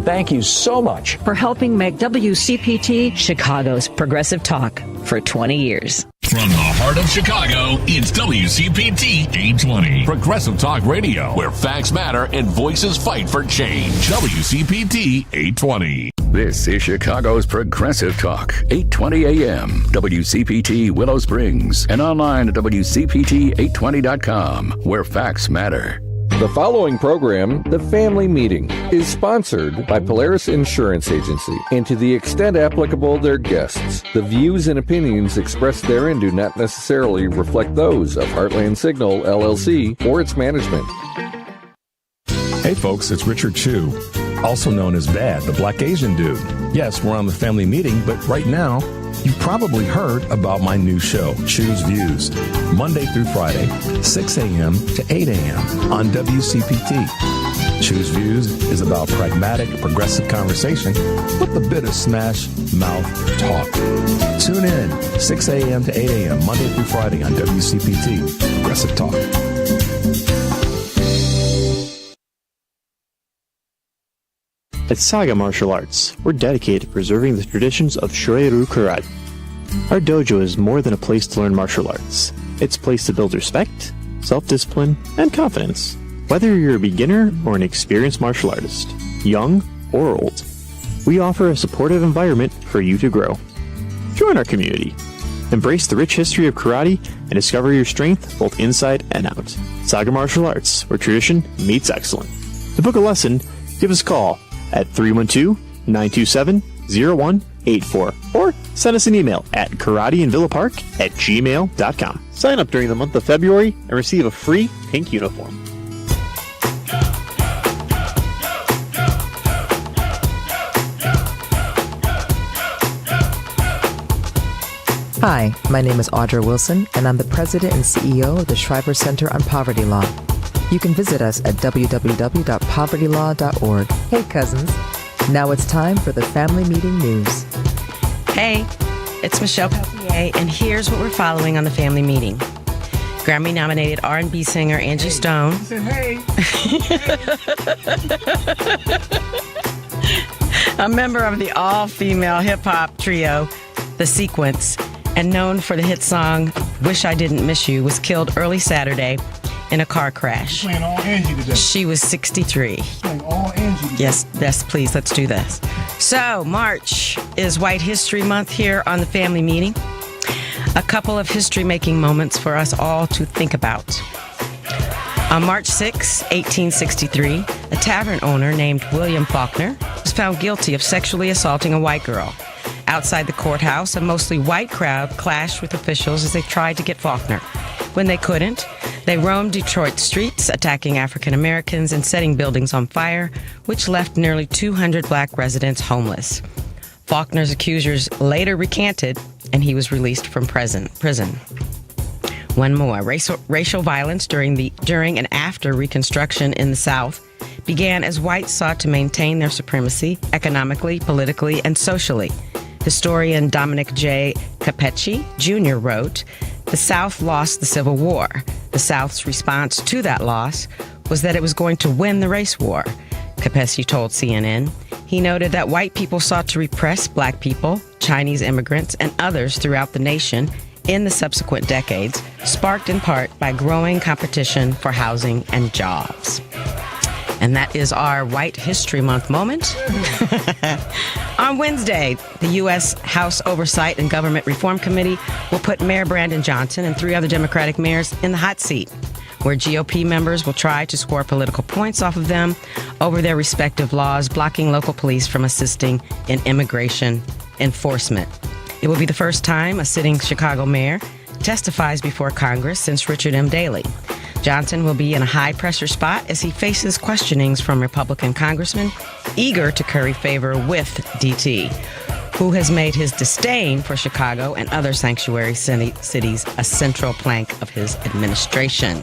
thank you so much for helping make WCPT Chicago's progressive talk for 20 years. From the heart of Chicago, it's WCPT 820. Progressive Talk Radio, where facts matter and voices fight for change. WCPT 820. This is Chicago's Progressive Talk, 820 AM, WCPT Willow Springs, and online at WCPT820.com, where facts matter. The following program, The Family Meeting, is sponsored by Polaris Insurance Agency, and to the extent applicable, their guests. The views and opinions expressed therein do not necessarily reflect those of Heartland Signal, LLC, or its management. Hey folks, it's Richard Chu, also known as Bad, the Black Asian Dude. Yes, we're on The Family Meeting, but right now, you've probably heard about my new show, Chu's Views, Monday through Friday, 6 a.m. to 8 a.m. on WCPT. Chu's Views is about pragmatic, progressive conversation with a bit of smash mouth talk. Tune in, 6 a.m. to 8 a.m. Monday through Friday on WCPT, Progressive Talk. At Saga Martial Arts, we're dedicated to preserving the traditions of Shorin Karate. Our dojo is more than a place to learn martial arts. It's a place to build respect, self-discipline, and confidence. Whether you're a beginner or an experienced martial artist, young or old, we offer a supportive environment for you to grow. Join our community. Embrace the rich history of karate and discover your strength both inside and out. Saga Martial Arts, where tradition meets excellence. To book a lesson, give us a call at 312-927-0184 or send us an email at karateandvillapark@gmail.com. Sign up during the month of February and receive a free pink uniform. Hi, my name is Audra Wilson, and I'm the president and CEO of the Shriver Center on Poverty Law. You can visit us at www.povertylaw.org. Hey, cousins. Now it's time for the Family Meeting News. Hey, it's Michelle Peltier, and here's what we're following on the Family Meeting. Grammy-nominated R&B singer Angie Stone. She said, hey. A member of the all-female hip-hop trio, The Sequence, and known for the hit song Wish I Didn't Miss You, was killed early Saturday in a car crash. You're playing all Angie today. She was 63. Playing all Angie today. Yes, please, let's do this. So, March is White History Month here on the Family Meeting. A couple of history-making moments for us all to think about. On March 6, 1863, a tavern owner named William Faulkner was found guilty of sexually assaulting a white girl. Outside the courthouse, a mostly white crowd clashed with officials as they tried to get Faulkner. When they couldn't, they roamed Detroit streets, attacking African Americans and setting buildings on fire, which left nearly 200 black residents homeless. Faulkner's accusers later recanted, and he was released from prison. One more. Racial violence during and after Reconstruction in the South began as whites sought to maintain their supremacy economically, politically, and socially. Historian Dominic J. Capecci Jr. wrote, "The South lost the Civil War. The South's response to that loss was that it was going to win the race war." Capecci told CNN. He noted that white people sought to repress black people, Chinese immigrants, and others throughout the nation in the subsequent decades, sparked in part by growing competition for housing and jobs. And that is our White History Month moment. On Wednesday, the U.S. House Oversight and Government Reform Committee will put Mayor Brandon Johnson and 3 other Democratic mayors in the hot seat, where GOP members will try to score political points off of them over their respective laws blocking local police from assisting in immigration enforcement. It will be the first time a sitting Chicago mayor testifies before Congress since Richard M. Daley. Johnson will be in a high-pressure spot as he faces questionings from Republican congressmen eager to curry favor with DT, who has made his disdain for Chicago and other sanctuary cities a central plank of his administration.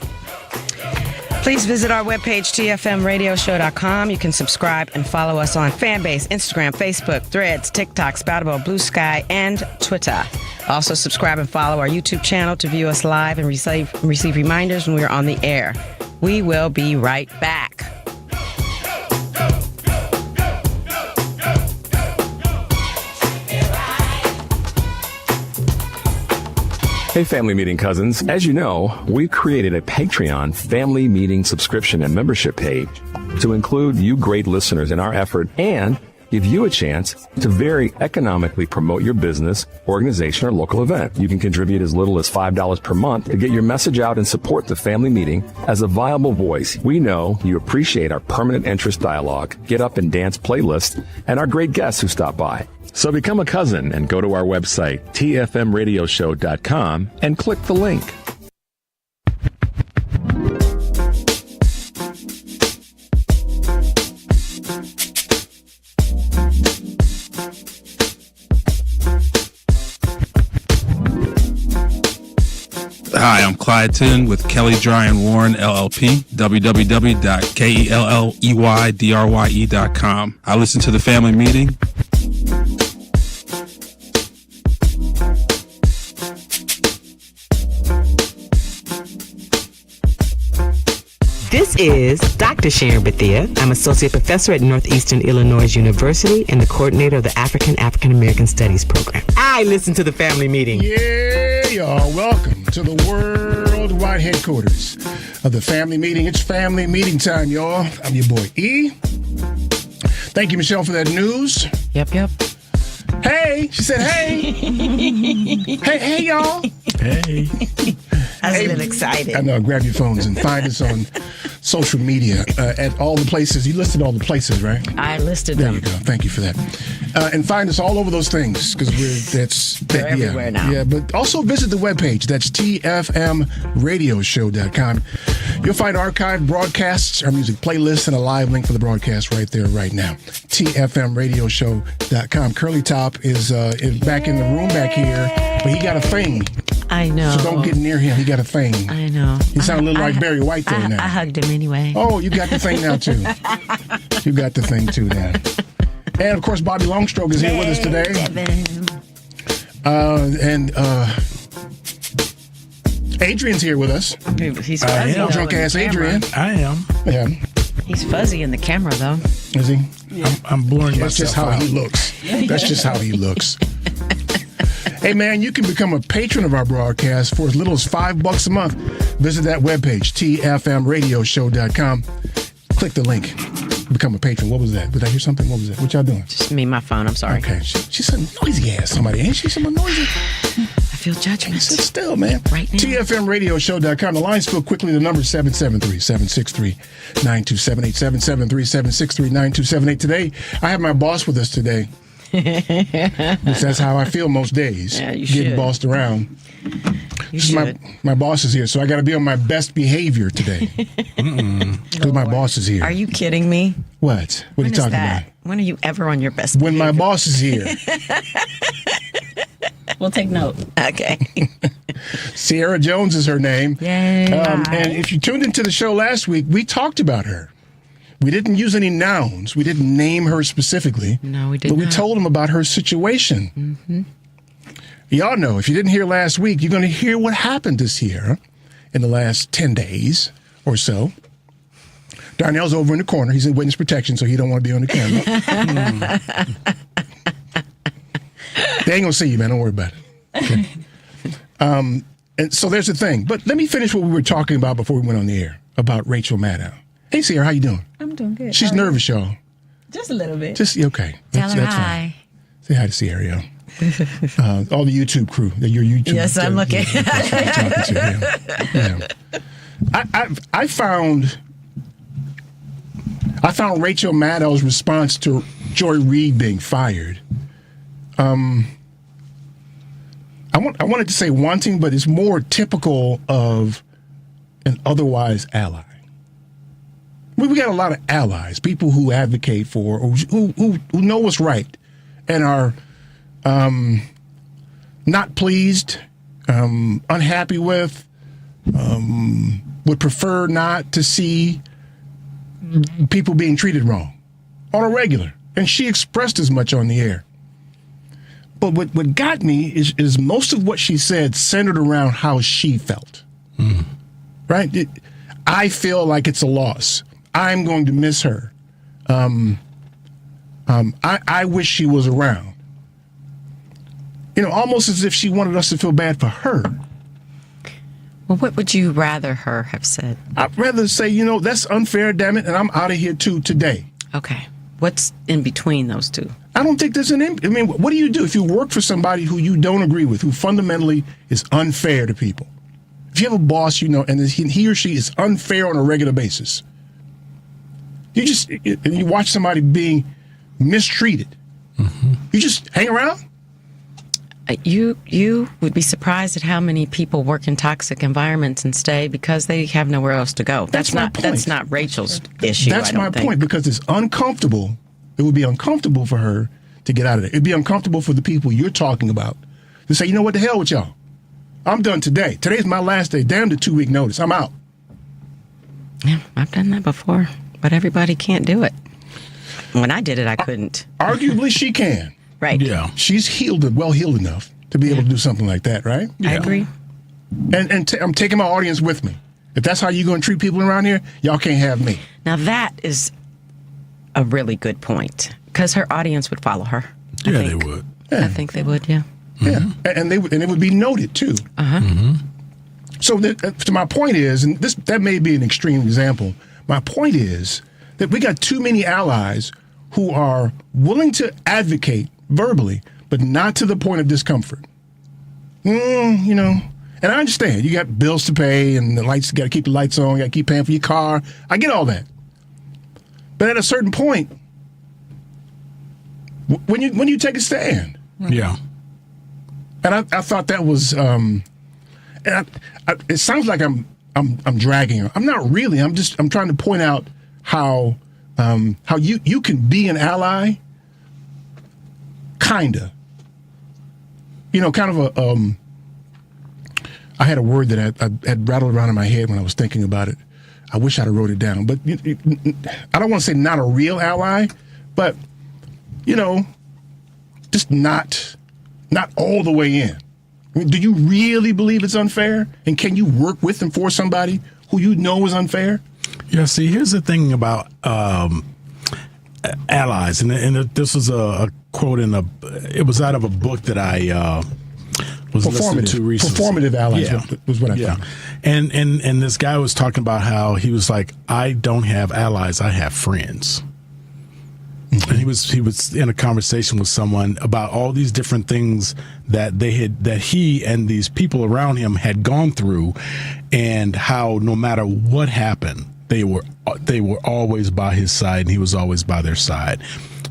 Please visit our webpage, tfmradioshow.com. You can subscribe and follow us on Fanbase, Instagram, Facebook, Threads, TikTok, Spoutable, Blue Sky, and Twitter. Also, subscribe and follow our YouTube channel to view us live and receive reminders when we are on the air. We will be right back. Hey, Family Meeting cousins. As you know, we've created a Patreon Family Meeting subscription and membership page to include you great listeners in our effort and give you a chance to very economically promote your business, organization, or local event. You can contribute as little as $5 per month to get your message out and support the Family Meeting as a viable voice. We know you appreciate our permanent interest dialogue, get up and dance playlist, and our great guests who stop by. So become a cousin and go to our website, tfmradioshow.com, and click the link. Hi, I'm Clydeton with Kelly Dry and Warren LLP, www.kelleydrye.com. I listen to the Family Meeting. This is Dr. Sharon Bethia. I'm Associate Professor at Northeastern Illinois University and the coordinator of the African American Studies program. I listen to the Family Meeting. Yeah, y'all. Welcome to the worldwide headquarters of the Family Meeting. It's Family Meeting time, y'all. I'm your boy E. Thank you, Michelle, for that news. Yep. Hey, she said, hey. hey, y'all. Hey. I was a little excited. I know. Grab your phones and find us on social media at all the places. You listed all the places, right? I listed There them. you go. Thank you for that. And find us all over those things because They're everywhere now. Yeah, but also visit the webpage. That's tfmradioshow.com. You'll find archived broadcasts, our music playlist, and a live link for the broadcast right there, right now. tfmradioshow.com. Curly Top is back in the room back here, but he got a thing. I know. So don't get near him. He got a thing. I know. You sound a little like Barry White there now. I hugged him anyway. Oh, you got the thing now, too. You got the thing, too, now. And, of course, Bobby Longstroke is here with us today. Adrian's here with us. He's fuzzy. Drunk-ass Adrian. I am. Yeah. He's fuzzy in the camera, though. Is he? I'm blurring That's just how he looks. That's just how he looks. Hey, man, you can become a patron of our broadcast for as little as $5 a month. Visit that webpage, tfmradioshow.com. Click the link. Become a patron. What was that? Did I hear something? What was that? What y'all doing? Just me, my phone. I'm sorry. Okay. She's a noisy ass somebody, ain't she? Someone noisy. I feel judgment. Sit still, man. Right now. TFMradioshow.com. The lines fill quickly. The number is 773-763-9278. 773-763-9278. Today, I have my boss with us today. That's how I feel most days. Yeah, you getting should. bossed around. You should. My boss is here, so I got to be on my best behavior today. Because my boss is here. Are you kidding me? What? What are you talking about? When are you ever on your best When my boss is here. We'll take note. Okay. Sierra Jones is her name. Yay. And if you tuned into the show last week, we talked about her. We didn't use any nouns. We didn't name her specifically. No, we did But we not. told them about her situation. Mm-hmm. Y'all know, if you didn't hear last week, you're going to hear what happened this year in the last 10 days or so. Darnell's over in the corner. He's in witness protection, so he don't want to be on the camera. They ain't going to see you, man. Don't worry about it. Okay. And so there's the thing. But let me finish what we were talking about before we went on the air about Rachel Maddow. Hey, Sierra, how you doing? I'm doing good. She's nervous, y'all. Just a little bit. Just okay. Tell her that's hi. Fine. Say hi to Sierra. Yo. All the YouTube crew. Your YouTube. Yes, I'm looking. I found Rachel Maddow's response to Joy Reid being fired. I wanted to say wanting, but it's more typical of an otherwise ally. We got a lot of allies, people who advocate for, or who know what's right, and are not pleased, unhappy with, would prefer not to see people being treated wrong on a regular. And she expressed as much on the air. But what got me is most of what she said centered around how she felt. Mm. Right? I feel like it's a loss. I'm going to miss her. I wish she was around. You know, almost as if she wanted us to feel bad for her. Well, what would you rather her have said? I'd rather say, that's unfair, damn it, and I'm out of here too today. Okay. What's in between those two? I don't think there's what do you do if you work for somebody who you don't agree with, who fundamentally is unfair to people? If you have a boss, and he or she is unfair on a regular basis, you watch somebody being mistreated, you just hang around? You would be surprised at how many people work in toxic environments and stay because they have nowhere else to go. That's not Rachel's issue. That's my point, because it's uncomfortable. It would be uncomfortable for her to get out of there. It'd be uncomfortable for the people you're talking about to say, what the hell with y'all? I'm done today. Today's my last day. Damn the 2-week notice. I'm out. Yeah, I've done that before, but everybody can't do it. When I did it, I couldn't. Arguably, she can. Right. Yeah. She's healed enough to be able to do something like that, right? Yeah. I agree. And I'm taking my audience with me. If that's how you're going to treat people around here, y'all can't have me. Now, that is a really good point, because her audience would follow her. They would. Yeah. I think they would, yeah. Yeah, and it would be noted, too. Uh-huh. Mm-hmm. So my point is, and that may be an extreme example, my point is that we got too many allies who are willing to advocate verbally, but not to the point of discomfort. And I understand. You got bills to pay, and the lights, got to keep the lights on, you got to keep paying for your car. I get all that. But at a certain point, when you take a stand. Yeah. And I thought that was, it sounds like I'm dragging her. I'm not really. I'm trying to point out how you can be an ally, kinda. Kind of a. I had a word that I had rattled around in my head when I was thinking about it. I wish I'd have wrote it down, but I don't want to say not a real ally, but just not all the way in. I mean, do you really believe it's unfair? And can you work with and for somebody who you know is unfair? Yeah, see, here's the thing about allies, and this was a quote it was out of a book that I was listening to recently. Performative allies was what I thought. And this guy was talking about how he was like, I don't have allies, I have friends. Mm-hmm. And he was in a conversation with someone about all these different things that he and these people around him had gone through, and how no matter what happened, they were always by his side, and he was always by their side.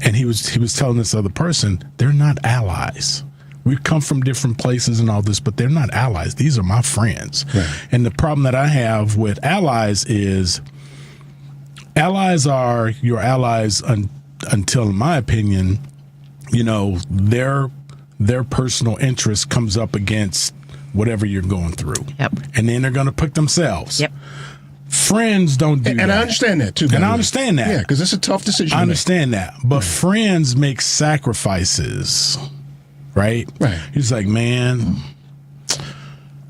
And he was telling this other person, they're not allies. We come from different places and all this, but they're not allies. These are my friends. Right. And the problem that I have with allies is allies are your allies until, in my opinion, their personal interest comes up against whatever you're going through. Yep. And then they're going to put themselves. Yep. Friends don't do that. And I understand that, too. And I understand that. Yeah, because it's a tough decision. I understand that. But friends make sacrifices, right? Right. He's like, man,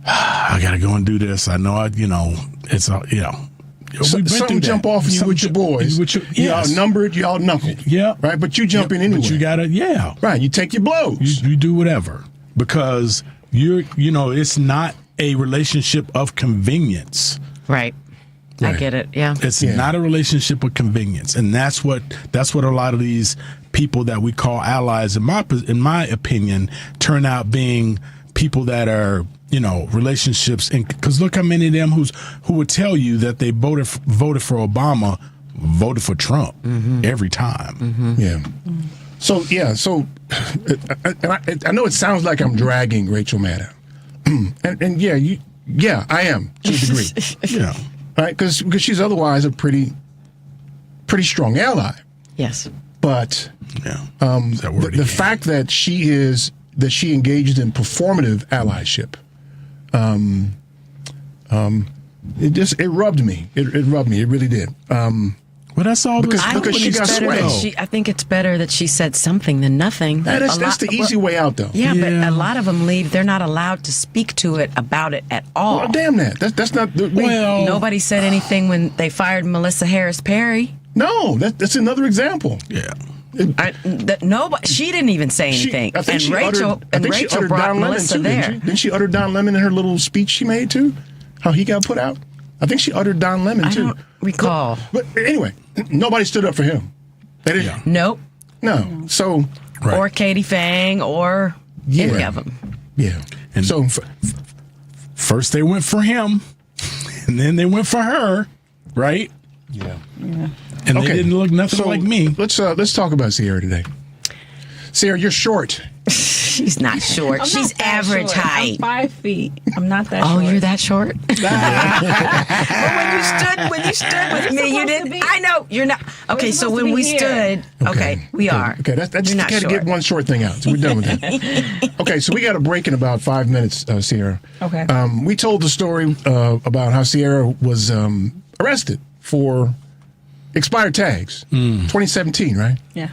I got to go and do this. I know, it's, something jump off you with your boys. You outnumbered, you outnumbered. Yeah. Right? But you jump in anyway. But you got to, Right. You take your blows. You do whatever. Because it's not a relationship of convenience. Right. I get it. Yeah. It's not a relationship of convenience. And that's what a lot of these people that we call allies, in my opinion, turn out being people that are, relationships. Because look how many of them who would tell you that they voted for Obama, voted for Trump every time. Mm-hmm. Yeah. So I know it sounds like I'm dragging Rachel Maddow. I am to a degree. Yeah. Right? Because she's otherwise a pretty strong ally. Yes. But the fact that she engaged in performative allyship, it rubbed me. It rubbed me. It really did. Well, that's all. Because she got swayed. I think it's better that she said something than nothing. That's the easy way out, though. Yeah, but a lot of them leave. They're not allowed to speak to it about it at all. Well, damn that. That's not. Nobody said anything when they fired Melissa Harris Perry. No, that's another example. Yeah. Nobody. She didn't even say anything. Rachel brought Melissa there. Didn't she utter Don Lemon in her little speech she made too? how he got put out? I think she uttered Don Lemon, too. I don't recall. But anyway, nobody stood up for him. They didn't. Yeah. Nope. No. So. Right. Or Katie Fang or any of them. Yeah. And so first they went for him, and then they went for her, right? Yeah. And they didn't look nothing like me. Let's talk about Sierra today. Sierra, you're short. She's not short. She's average height. I'm 5 feet. I'm not that short. Oh, you're that short? But when you stood with me, you didn't. I know you're not. Okay, so when we stood, okay, we are. Okay, that's You're not got to short. get one short thing out. So we're done with that. Okay, so we got a break in about 5 minutes, Sierra. Okay. We told the story about how Sierra was arrested for expired tags, 2017, right? Yeah.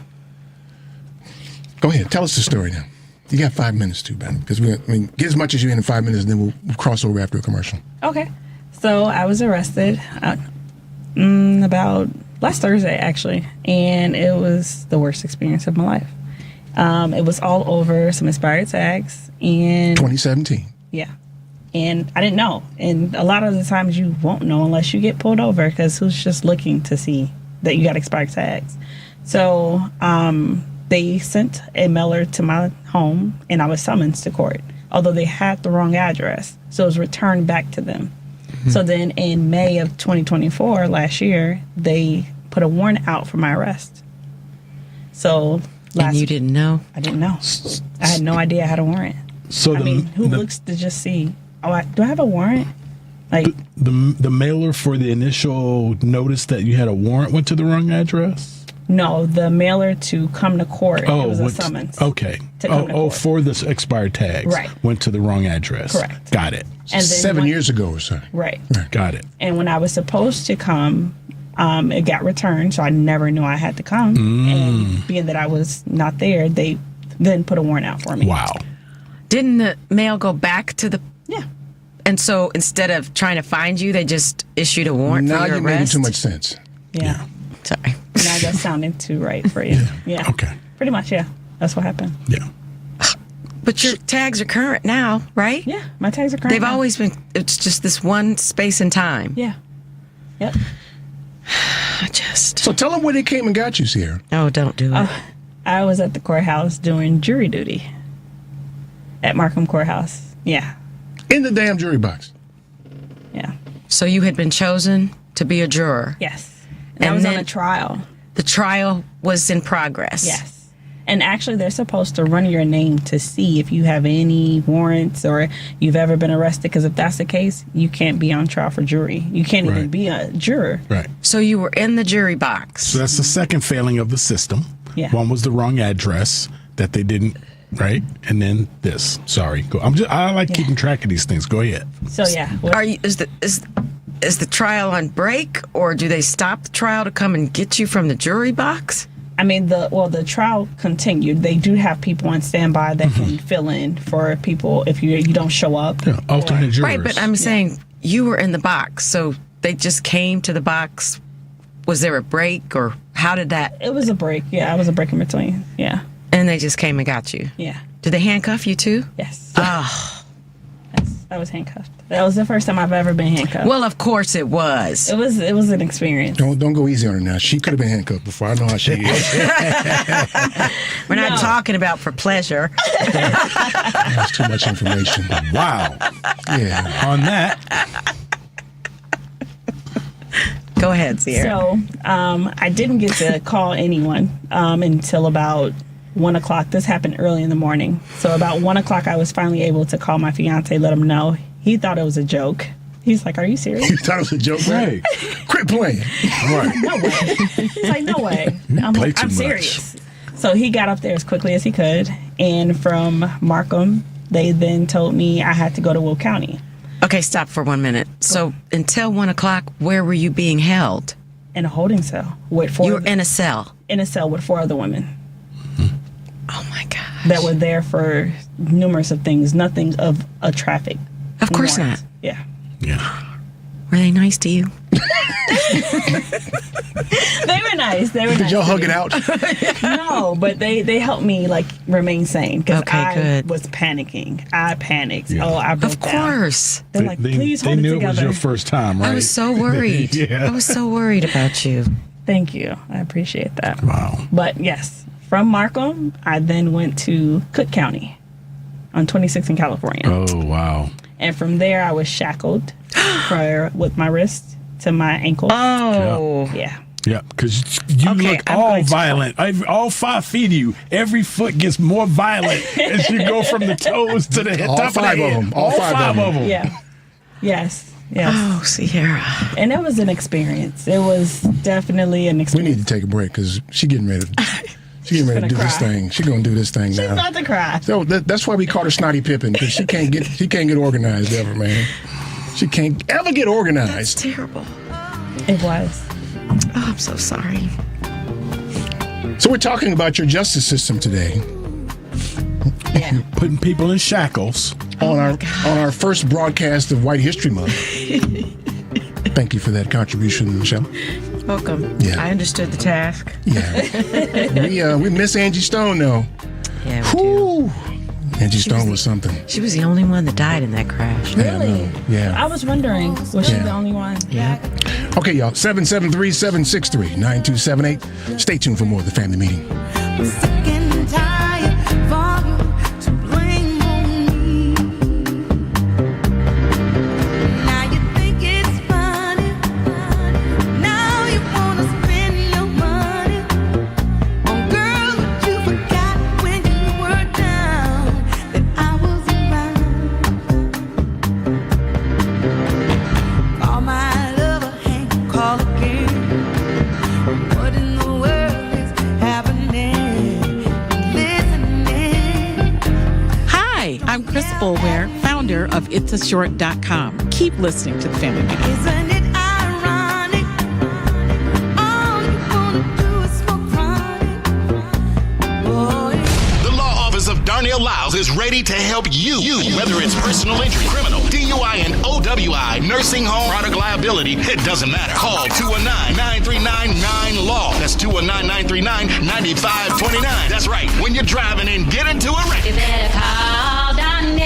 Go ahead, tell us the story now. You got 5 minutes too, Ben, because get as much as you in 5 minutes, and then we'll cross over after a commercial. Okay. So I was arrested about last Thursday, actually, and it was the worst experience of my life. It was all over some expired tags, and 2017. yeah, and I didn't know. And a lot of the times you won't know unless you get pulled over, because who's just looking to see that you got expired tags? So they sent a mailer to my home, and I was summoned to court, although they had the wrong address. So it was returned back to them. So then in May of 2024, last year, they put a warrant out for my arrest. So And you didn't know? I didn't know. I had no idea I had a warrant. So who looks to just see, do I have a warrant? Like the mailer for the initial notice that you had a warrant went to the wrong address? No, the mailer to come to court. It was a summons. Okay. To come to court. For this expired tags. Right. Went to the wrong address. Correct. Got it. And then 7 years ago or so. Right. Got it. And when I was supposed to come, it got returned, so I never knew I had to come. And being that I was not there, they then put a warrant out for me. Wow. Didn't the mail go back to the... Yeah. And so instead of trying to find you, they just issued a warrant Now for your you're making arrest? too much sense. Yeah. Sorry. Now that's sounding too right for you. Yeah. Okay. Pretty much, yeah. That's what happened. Yeah. But your tags are current now, right? Yeah, my tags are current. They've now. always been, it's just this one space in time. Yeah. Yep. So tell them where they came and got you, Sierra. Oh, don't do it. I was at the courthouse doing jury duty at Markham Courthouse. Yeah. In the damn jury box. Yeah. So you had been chosen to be a juror. Yes. And I was on a trial. The trial was in progress. Yes. And actually, they're supposed to run your name to see if you have any warrants or you've ever been arrested. Because if that's the case, you can't be on trial for jury. You can't even be a juror. Right. So you were in the jury box. So that's the second failing of the system. Yeah. One was the wrong address that they didn't, right? And then this. Sorry. Go. I like keeping track of these things. Go ahead. So yeah. Are you? Is the trial on break, or do they stop the trial to come and get you from the jury box? I mean, the trial continued. They do have people on standby that can fill in for people if you don't show up. Yeah, alternate jurors. Right, but I'm saying you were in the box, so they just came to the box. Was there a break, or how did that? It was a break. Yeah, it was a break in between. Yeah. And they just came and got you. Yeah. Did they handcuff you too? Yes. Oh. Yes, I was handcuffed. That was the first time I've ever been handcuffed. Well, of course it was. It was an experience. Don't go easy on her now. She could have been handcuffed before. I know how she is. We're not talking about for pleasure. That's too much information. Wow. Yeah. On that. Go ahead, Sierra. So I didn't get to call anyone until about 1 o'clock. This happened early in the morning. So about 1 o'clock, I was finally able to call my fiance, let him know. He thought it was a joke. He's like, "Are you serious?" You thought it was a joke, right? Quit playing. Right. No way. He's like, "No way." I'm Play like, too "I'm much. serious." So he got up there as quickly as he could, and from Markham, they then told me I had to go to Will County. Okay, stop for 1 minute. So until 1 o'clock, where were you being held? In a holding cell with four. You were in a cell. In a cell with 4 other women. Oh my gosh. That were there for numerous of things. Nothing of a traffic. Of course warrant. not. Yeah. Yeah. Were they nice to you? They were nice. Did y'all hug it out? No, but they helped me like remain sane because I good. was panicking. I panicked. Yeah. Oh, I broke Of down. course. They're like, please hold they knew it it together. was your first time, right? I was so worried. Yeah. I was so worried about you. Thank you. I appreciate that. Wow. But yes, from Markham, I then went to Cook County on 26th in California. Oh, wow. And from there, I was shackled with my wrist to my ankle. Oh. Yeah. Yeah, because you Okay, look I'm all going to- violent. All 5 feet of you, every foot gets more violent as you go from the toes to the All top of the 5 of head. them. All 5 of them. Yeah. Yes. Yes. Oh, Sierra. And it was an experience. It was definitely an We experience. need to take a break because she's getting ready to gonna do this cry. thing. She's going to do this thing She's now. about to cry. So that's why we call her Snotty Pippin, because she can't get organized ever, man. She can't ever get organized. Terrible. It was. Oh, I'm so sorry. So we're talking about your justice system today Yeah. Putting people in shackles. on our first broadcast of White History Month. Thank you for that contribution, Michelle. Welcome. Yeah. I understood the task. Yeah, we miss Angie Stone though. Yeah, we do. Whew. Angie Stone was something. She was the only one that died in that crash. Yeah, I know. Yeah. I was wondering, was she Yeah. the only one? Yeah. Okay, y'all. 773-763-9278. Stay tuned for more of the family meeting. Hi, I'm Chris Boulware, founder of itsashort.com. Keep listening to the family meeting. Isn't it ironic? All you wanna do is smoke chronic. Boy. The law office of Darnell Lyles is ready to help you. Whether it's personal injury, criminal, DUI, and OWI, nursing home, product liability, it doesn't matter. Call 219-939-9LAW. That's 219-939-9529. That's right. When you're driving and get into a wreck. You better call Darnell.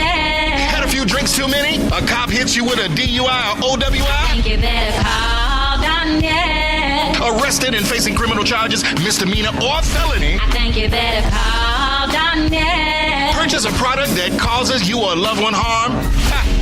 Had a few drinks too many? A cop hits you with a DUI or OWI? Think you better call Darnell. Arrested and facing criminal charges, misdemeanor or felony? I think you better call Darnell. Purchase a product that causes you or a loved one harm?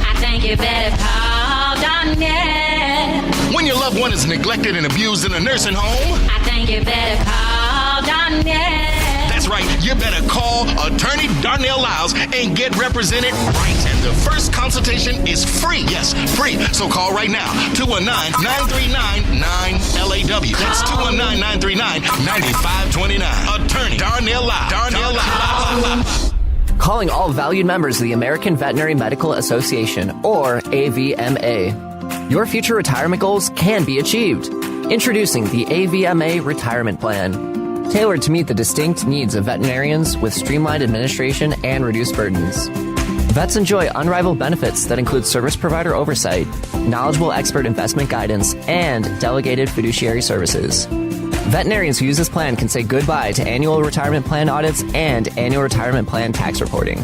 I think you better call Darnell. When your loved one is neglected and abused in a nursing home? I think you better call Darnell. That's right, you better call Attorney Darnell Lyles and get represented right. And the first consultation is free. Yes, free. So call right now. 219-939-9LAW. That's 219-939-9529. Attorney Darnell Lyles. Darnell Lyles. Calling all valued members of the American Veterinary Medical Association, or AVMA. Your future retirement goals can be achieved. Introducing the AVMA Retirement Plan, tailored to meet the distinct needs of veterinarians with streamlined administration and reduced burdens. Vets enjoy unrivaled benefits that include service provider oversight, knowledgeable expert investment guidance, and delegated fiduciary services. Veterinarians who use this plan can say goodbye to annual retirement plan audits and annual retirement plan tax reporting.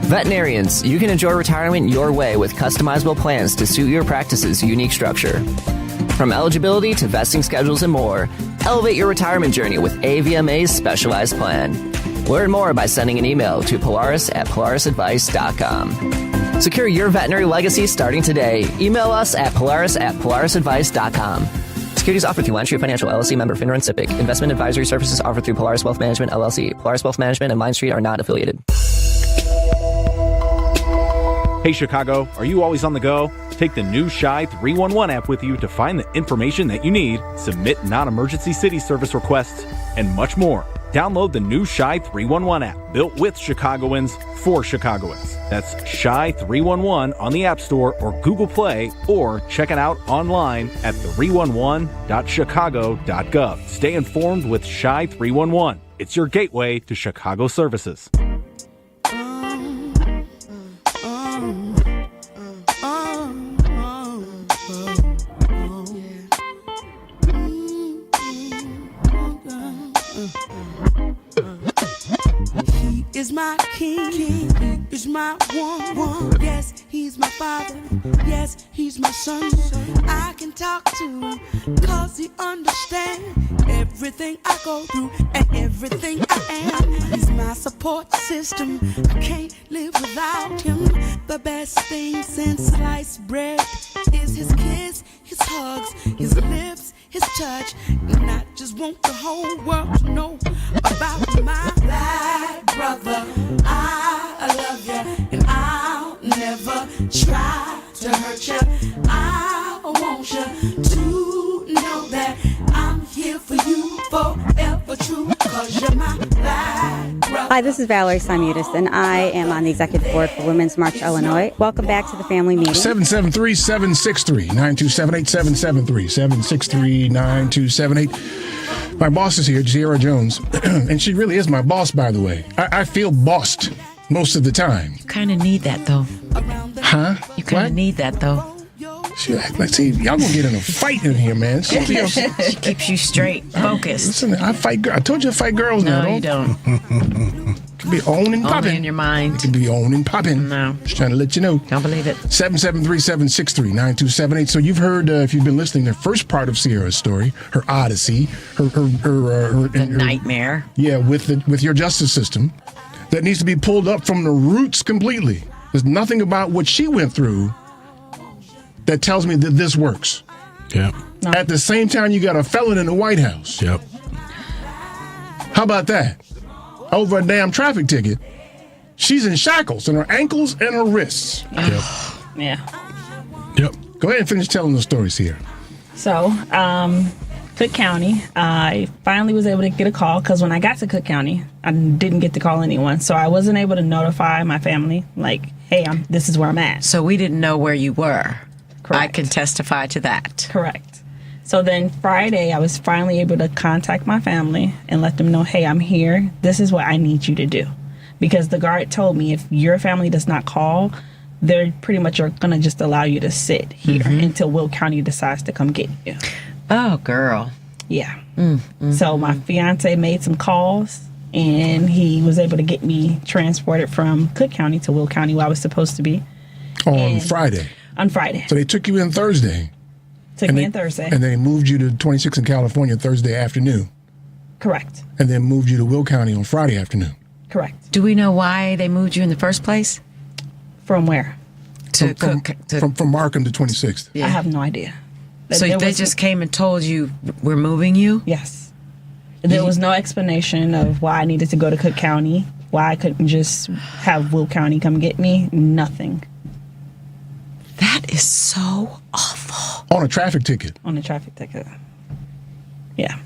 Veterinarians, you can enjoy retirement your way with customizable plans to suit your practice's unique structure. From eligibility to vesting schedules and more, elevate your retirement journey with AVMA's specialized plan. Learn more by sending an email to polaris@polarisadvice.com. Secure your veterinary legacy starting today. Email us at polaris@polarisadvice.com. Securities offered through LineStreet Financial, LLC, member FINRA and SIPC. Investment advisory services offered through Polaris Wealth Management, LLC. Polaris Wealth Management and LineStreet are not affiliated. Hey Chicago, are you always on the go? Take the new Shy 311 app with you to find the information that you need, submit non-emergency city service requests, and much more. Download the new Shy 311 app, built with Chicagoans for Chicagoans. That's Shy 311 on the App Store or Google Play, or check it out online at 311.chicago.gov. Stay informed with Shy 311. It's your gateway to Chicago services. is my king. King is my one. Yes, he's my father. Yes, he's my son. I can talk to him cause he understands everything I go through and everything I am. He's my support system. I can't live without him. The best thing since sliced bread is his kiss, his hugs, his lips, his touch. And I just want the whole world to know about my black brother. I love you and I'll never try to hurt you. I want you to know that I'm here for you forever true, cause you're my black brother. Hi, this is Valerie Simutis, and I am on the executive board for Women's March Illinois. Welcome back to the family meeting. 773-763-9278, 763-9278. My boss is here, Sierra Jones, and she really is my boss, by the way. I feel bossed most of the time. You kind of need that, though. Huh? You kind of need that, though. Let's see, y'all gonna get in a fight in here, man. She keeps you straight, focused. Listen, I fight girls. I told you I fight girls now. No, you don't. Could be on and popping. Only in your mind. It could be on and popping. No. Just trying to let you know. Don't believe it. 773-763-9278. So you've heard, if you've been listening, the first part of Sierra's story, her odyssey, her nightmare. Yeah, with your justice system that needs to be pulled up from the roots completely. There's nothing about what she went through that tells me that this works. Yeah. No. At the same time, you got a felon in the White House. Yep. How about that? Over a damn traffic ticket, she's in shackles in her ankles and her wrists. Yep. Yeah. Yep. Go ahead and finish telling the stories here. So, Cook County, I finally was able to get a call because when I got to Cook County, I didn't get to call anyone. So I wasn't able to notify my family, like, hey, this is where I'm at. So we didn't know where you were. Correct. I can testify to that. Correct. So then Friday, I was finally able to contact my family and let them know, hey, I'm here. This is what I need you to do. Because the guard told me if your family does not call, they're pretty much going to just allow you to sit here until Will County decides to come get you. Oh, girl. Yeah. So my fiance made some calls, and he was able to get me transported from Cook County to Will County, where I was supposed to be. On Friday. On Friday. So they took you in Thursday. Took me in Thursday. And they moved you to 26 in California Thursday afternoon. Correct. And then moved you to Will County on Friday afternoon. Correct. Do we know why they moved you in the first place? From where? From Markham to 26th. I have no idea. So they just came and told you we're moving you? Yes. There was no explanation of why I needed to go to Cook County, why I couldn't just have Will County come get me. Nothing. That is so awful. On a traffic ticket. On a traffic ticket. Yeah.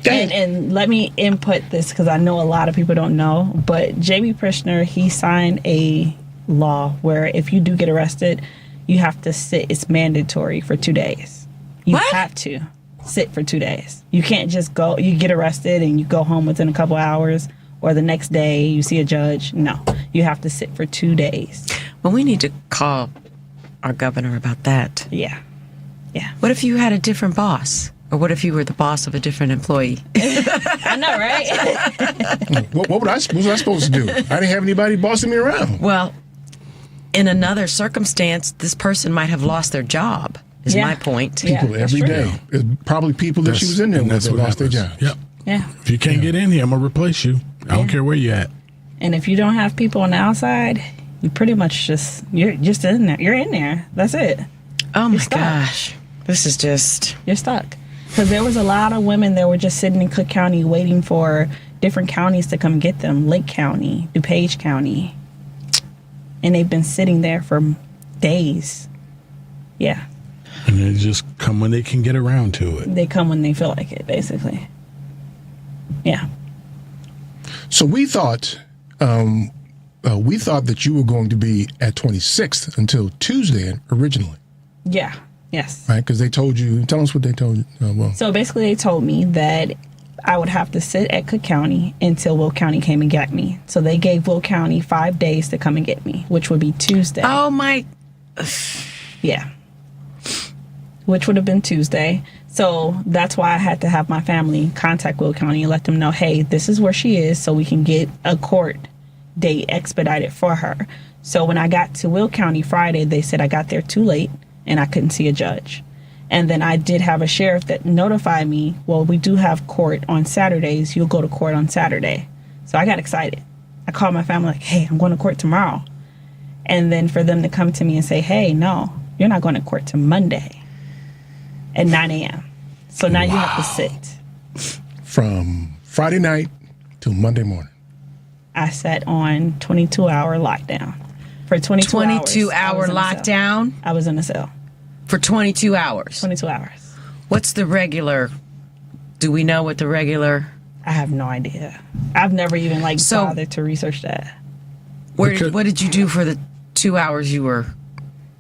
And let me input this because I know a lot of people don't know, but J.B. Prischner, he signed a law where if you do get arrested, you have to sit. It's mandatory for 2 days. You have to sit for 2 days. You can't just go, you get arrested and you go home within a couple hours, or the next day you see a judge. No, you have to sit for 2 days. Well, we need to call our governor about that. Yeah. Yeah. What if you had a different boss? Or what if you were the boss of a different employee? I know, right? What was I supposed to do? I didn't have anybody bossing me around. Well, in another circumstance, this person might have lost their job, is my point. People every day. It's probably people that she was in there with that lost their job. Yep. Yeah. If you can't get in here, I'm going to replace you. I don't care where you at. And if you don't have people on the outside, you pretty much you're just in there. You're in there. That's it. Oh my gosh. This is just... You're stuck. Because there was a lot of women that were just sitting in Cook County waiting for different counties to come get them. Lake County, DuPage County. And they've been sitting there for days. Yeah. And they just come when they can get around to it. They come when they feel like it, basically. Yeah. So we thought that you were going to be at 26th until Tuesday originally. Yeah. Yes. Right, because they told you. Tell us what they told you. So basically, they told me that I would have to sit at Cook County until Will County came and got me. So they gave Will County 5 days to come and get me, which would be Tuesday. Oh my! Yeah. Which would have been Tuesday. So that's why I had to have my family contact Will County and let them know, hey, this is where she is, so we can get a court they expedited for her. So when I got to Will County Friday, they said I got there too late and I couldn't see a judge. And then I did have a sheriff that notified me, well, we do have court on Saturdays. You'll go to court on Saturday. So I got excited. I called my family like, hey, I'm going to court tomorrow. And then for them to come to me and say, hey, no, you're not going to court till Monday at 9 a.m. So now you have to sit. From Friday night till Monday morning. I sat on 22-hour lockdown. For 22 hours. 22-hour lockdown? I was in a cell. For 22 hours? 22 hours. What's the regular? Do we know what the regular? I have no idea. I've never even bothered to research that. What did you do for the 2 hours you were?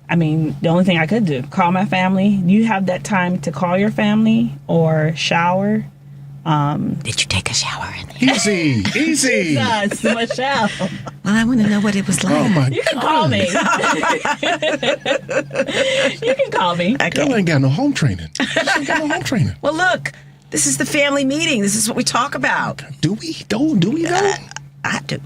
I mean, the only thing I could do, call my family. You have that time to call your family or shower. Did you take a shower in there? Easy. Jesus, Michelle. Well, I want to know what it was like. Oh my You can call me. You can call me. Girl ain't got no home training. She ain't got no home training. Well, look, this is the family meeting. This is what we talk about. Do we? Do we know? I do.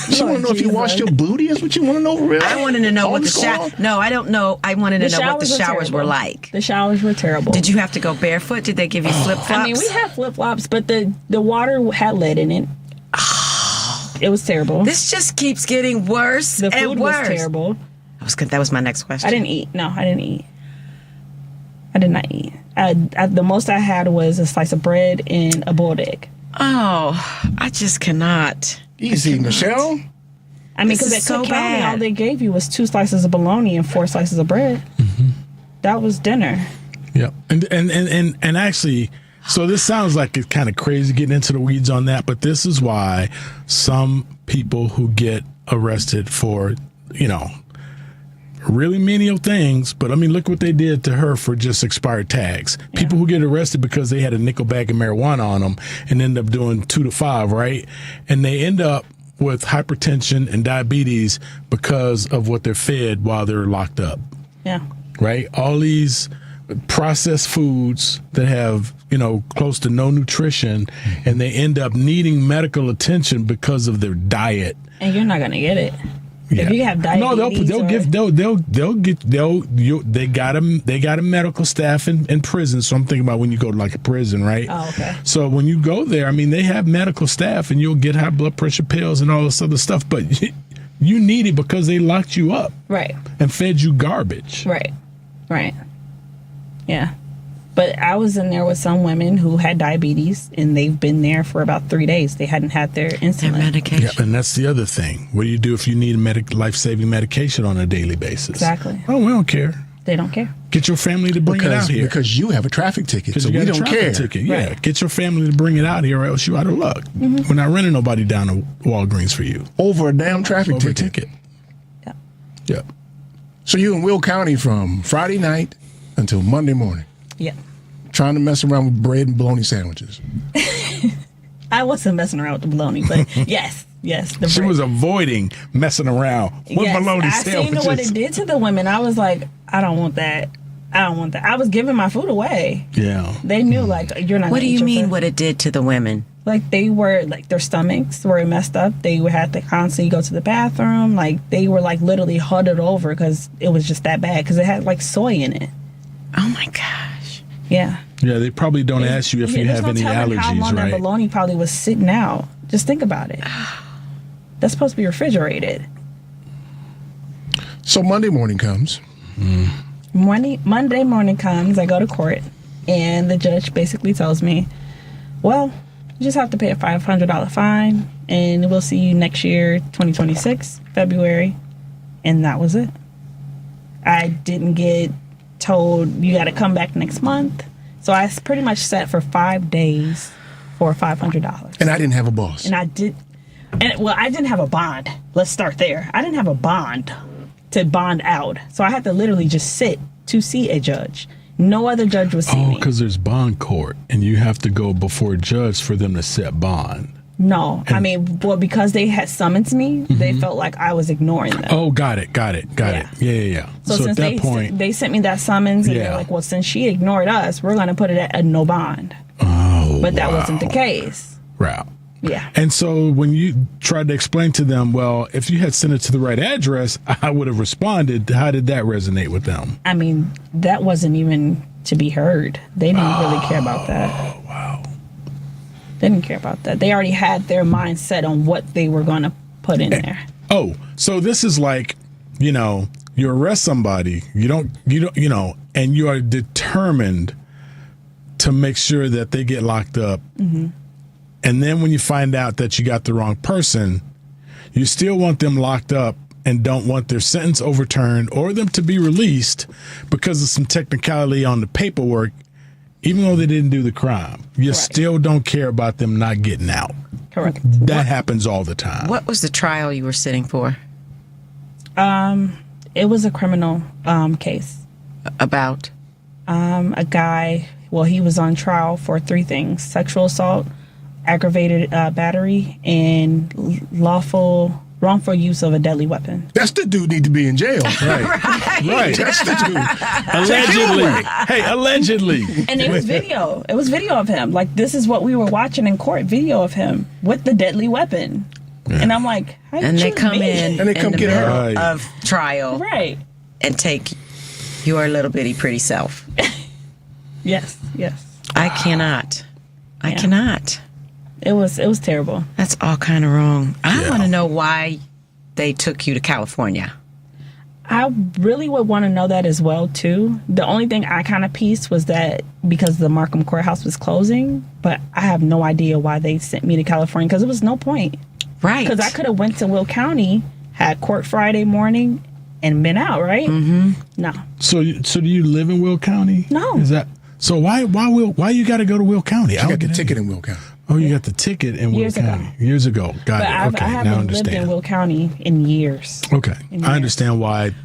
You want to know if you washed your booty? Is what you want to know, really? I wanted to know what the shower. No, I don't know. I wanted to know what the showers were like. The showers were terrible. Did you have to go barefoot? Did they give you flip flops? I mean, we had flip flops, but the water had lead in it. It was terrible. This just keeps getting worse The and food worse. was terrible. That was my next question. I didn't eat. No, I didn't eat. I did not eat. The most I had was a slice of bread and a boiled egg. Oh, I just cannot. Easy, Michelle. I mean, because at Cook County, all they gave you was 2 slices of bologna and 4 slices of bread. Mm-hmm. That was dinner. Yeah, and actually, so this sounds like it's kind of crazy getting into the weeds on that, but this is why some people who get arrested for, really menial things, but I mean, look what they did to her for just expired tags. Yeah. People who get arrested because they had a nickel bag of marijuana on them and end up doing 2 to 5, right? And they end up with hypertension and diabetes because of what they're fed while they're locked up. Yeah. Right? All these processed foods that have, close to no nutrition, and they end up needing medical attention because of their diet. And you're not going to get it. Yeah. If you have diabetes, they got a medical staff in prison. So I'm thinking about when you go to like a prison, right? Oh, okay. So when you go there, I mean, they have medical staff and you'll get high blood pressure pills and all this other stuff, but you need it because they locked you up. Right. And fed you garbage. Right. Yeah. But I was in there with some women who had diabetes, and they've been there for about 3 days. They hadn't had their insulin. Their medication. Yeah, and that's the other thing. What do you do if you need life-saving medication on a daily basis? Exactly. Oh, we don't care. They don't care. Get your family to bring it out here. Because you have a traffic ticket, so you we got a don't traffic care. Ticket. Yeah, Right. get your family to bring it out here, or else you out of luck. Mm-hmm. We're not running nobody down to Walgreens for you. Over a damn traffic ticket. Yeah. So you in Will County from Friday night until Monday morning. Yeah. Trying to mess around with bread and bologna sandwiches. I wasn't messing around with the bologna, but yes. She was avoiding messing around with bologna sandwiches. I seen what it did to the women. I was like, I don't want that. I was giving my food away. Yeah. They knew, like, you're not. What do gonna you eat your mean? food. What it did to the women? Like, they were, like, their stomachs were messed up. They would have to constantly go to the bathroom. Like, they were, like, literally huddled over because it was just that bad. Because it had, like, soy in it. Oh, my gosh. Yeah. Yeah, they probably don't ask you if you have any allergies, how long right? that bologna probably was sitting out. Just think about it. That's supposed to be refrigerated. So Monday morning comes. Monday morning comes, I go to court, and the judge basically tells me, well, you just have to pay a $500 fine, and we'll see you next year, 2026, February. And that was it. I didn't get told you got to come back next month. So I pretty much sat for 5 days for $500. And I didn't have a boss. And I didn't have a bond. Let's start there. I didn't have a bond to bond out. So I had to literally just sit to see a judge. No other judge was seeing me. Oh, because there's bond court, and you have to go before a judge for them to set bond. No, I mean, well, because they had summoned me, they felt like I was ignoring them. Oh, got it. Yeah. So at since that point, they sent me that summons, and they're like, well, since she ignored us, we're going to put it at a no bond. Oh, But that wasn't the case. Right. Yeah. And so when you tried to explain to them, well, if you had sent it to the right address, I would have responded. How did that resonate with them? I mean, that wasn't even to be heard. They didn't really care about that. Oh, wow. They didn't care about that. They already had their mind set on what they were going to put in there. Oh, so this is like, you arrest somebody, and you are determined to make sure that they get locked up. Mm-hmm. And then when you find out that you got the wrong person, you still want them locked up and don't want their sentence overturned or them to be released because of some technicality on the paperwork, even though they didn't do the crime. You still don't care about them not getting out. Correct. That happens all the time. What was the trial you were sitting for? It was a criminal case. About? A guy, he was on trial for 3 things: sexual assault, aggravated battery, and wrongful use of a deadly weapon. That's the dude need to be in jail. Right. That's the dude. Allegedly. Hey, allegedly. And it was video. It was video of him. Like, this is what we were watching in court, video of him with the deadly weapon. Yeah. And I'm like, how and they come in and they come the get middle her of trial. Right. And take your little bitty pretty self. Yes. I cannot. It was terrible. That's all kind of wrong. I want to know why they took you to California. I really would want to know that as well, too. The only thing I kind of pieced was that because the Markham courthouse was closing, but I have no idea why they sent me to California because there was no point. Right. Because I could have went to Will County, had court Friday morning, and been out, right? Mm-hmm. No. So do you live in Will County? No. Is that so? Why you got to go to Will County? I got the ticket in Will County. Oh, you got the ticket in Will County years ago. Got it. Okay, I now I haven't lived in understand. Will County in years. Okay, I understand why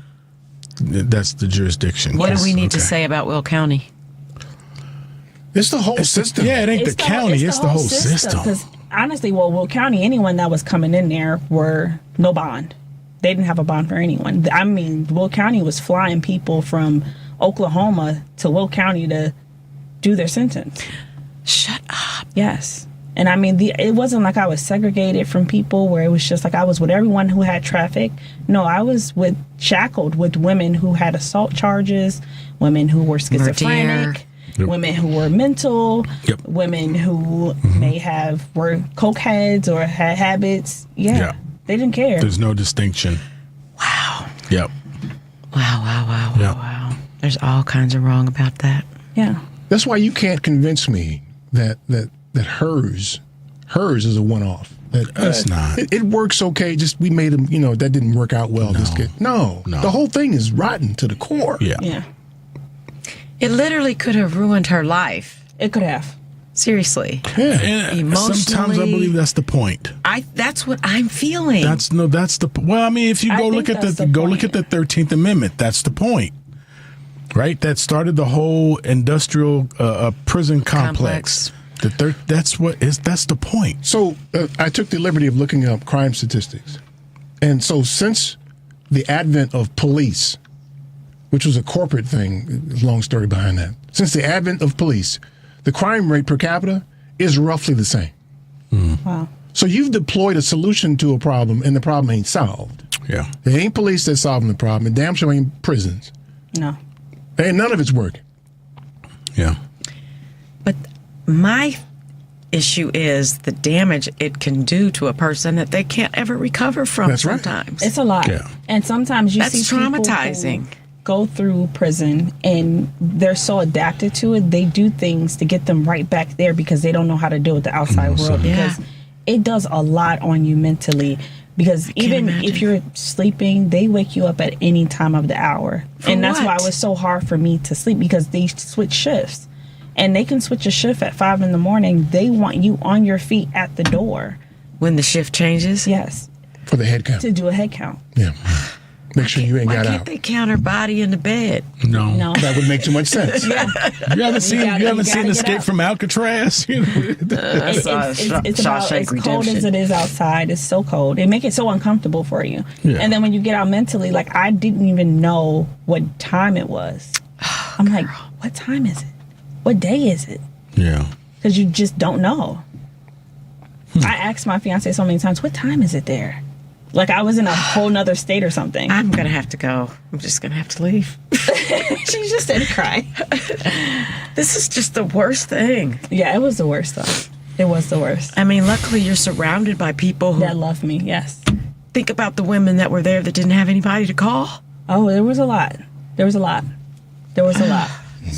that's the jurisdiction. What do we need to say about Will County? It's the whole system. Yeah, it ain't the county. It's the whole system. Because honestly, Will County, anyone that was coming in there were no bond. They didn't have a bond for anyone. I mean, Will County was flying people from Oklahoma to Will County to do their sentence. Shut up. Yes. And I mean, it wasn't like I was segregated from people where it was just like I was with everyone who had traffic. No, I was shackled with women who had assault charges, women who were schizophrenic, women who were mental, women who were coke heads or had habits. Yeah. They didn't care. There's no distinction. Wow. Yep. Wow. There's all kinds of wrong about that. Yeah. That's why you can't convince me that hers is a one-off. That's not. It works okay. Just we made them. That didn't work out well. No. The whole thing is rotten to the core. Yeah. It literally could have ruined her life. It could have. Seriously. Yeah. And emotionally. Sometimes I believe that's the point. That's what I'm feeling. That's the. Well, I mean, if you look at the 13th Amendment, that's the point. Right? That started the whole industrial prison complex. That's the point. So I took the liberty of looking up crime statistics. And so since the advent of police, which was a corporate thing, long story behind that. Since the advent of police, the crime rate per capita is roughly the same. Wow. So you've deployed a solution to a problem and the problem ain't solved. Yeah. It ain't police that's solving the problem, and damn sure ain't prisons. No. And none of it's working. Yeah. But my issue is the damage it can do to a person that they can't ever recover from. That's right. Sometimes. It's a lot. Yeah. And sometimes you That's see people traumatizing. who go through prison and they're so adapted to it, they do things to get them right back there because they don't know how to deal with the outside world. Because it does a lot on you mentally. Because even if you're sleeping, they wake you up at any time of the hour. And that's why it was so hard for me to sleep, because they switch shifts. And they can switch a shift at 5 a.m. They want you on your feet at the door. When the shift changes? Yes. For the head count. To do a head count. Yeah. Make sure you ain't got out. Why can't they count her body in the bed? No. That would make too much sense. Yeah. You haven't seen Escape from Alcatraz? It's about as cold as it is outside. It's so cold. It makes it so uncomfortable for you. Yeah. And then when you get out mentally, like, I didn't even know what time it was. I'm like, what time is it? What day is it? Yeah. Because you just don't know. I asked my fiance so many times, what time is it there? Like I was in a whole nother state or something. I'm going to have to go. I'm just going to have to leave. She just didn't cry. This is just the worst thing. Yeah, it was the worst though. It was the worst. I mean, luckily you're surrounded by people who that love me. Yes. Think about the women that were there that didn't have anybody to call. Oh, there was a lot. It's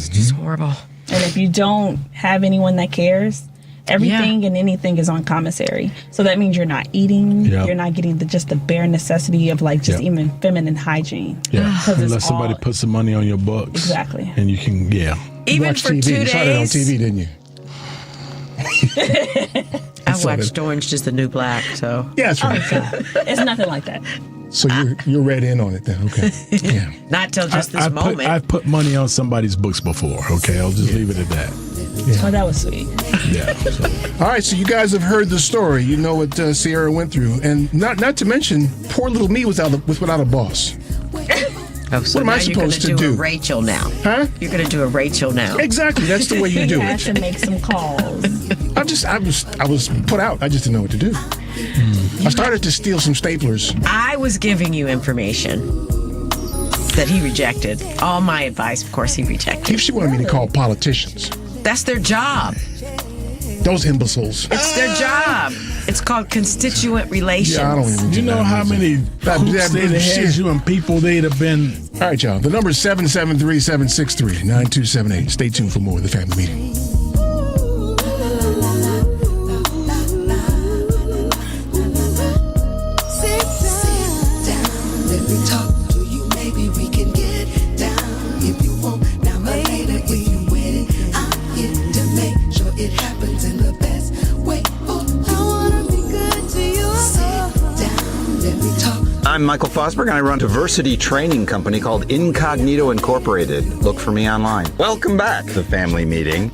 just horrible. And if you don't have anyone that cares, everything and anything is on commissary. So that means you're not eating. Yep. You're not getting just the bare necessity of like just even feminine hygiene. Yeah. Unless somebody puts some money on your books. Exactly. And you can, Even watch for TV. 2 You saw that on days. TV, didn't you? I watched Orange is the New Black, so. Yeah, that's right. It's nothing like that. So you're read in on it then, okay? Yeah. Not till just this moment. I've put money on somebody's books before. Okay, I'll just leave it at that. Oh, that was sweet. Yeah. All right, so you guys have heard the story. You know what Sierra went through, and not to mention, poor little me was without a boss. Oh, so what am I supposed to do? do? A Rachel now. Huh? You're going to do a Rachel now. Exactly. That's the way you do You had it. to make some calls. I was put out. I just didn't know what to do. I started to steal some staplers. I was giving you information that he rejected. All my advice, of course, he rejected. She wanted me to call politicians. That's their job. Those imbeciles. It's their job. It's called constituent relations. Yeah, I don't even do You know that. how many hoops they'd have had you and people they'd have been. All right, y'all. The number is 773-763-9278. Stay tuned for more of the family meeting. I'm Michael Fosberg, and I run a diversity training company called Incognito Incorporated. Look for me online. Welcome back to the family meeting.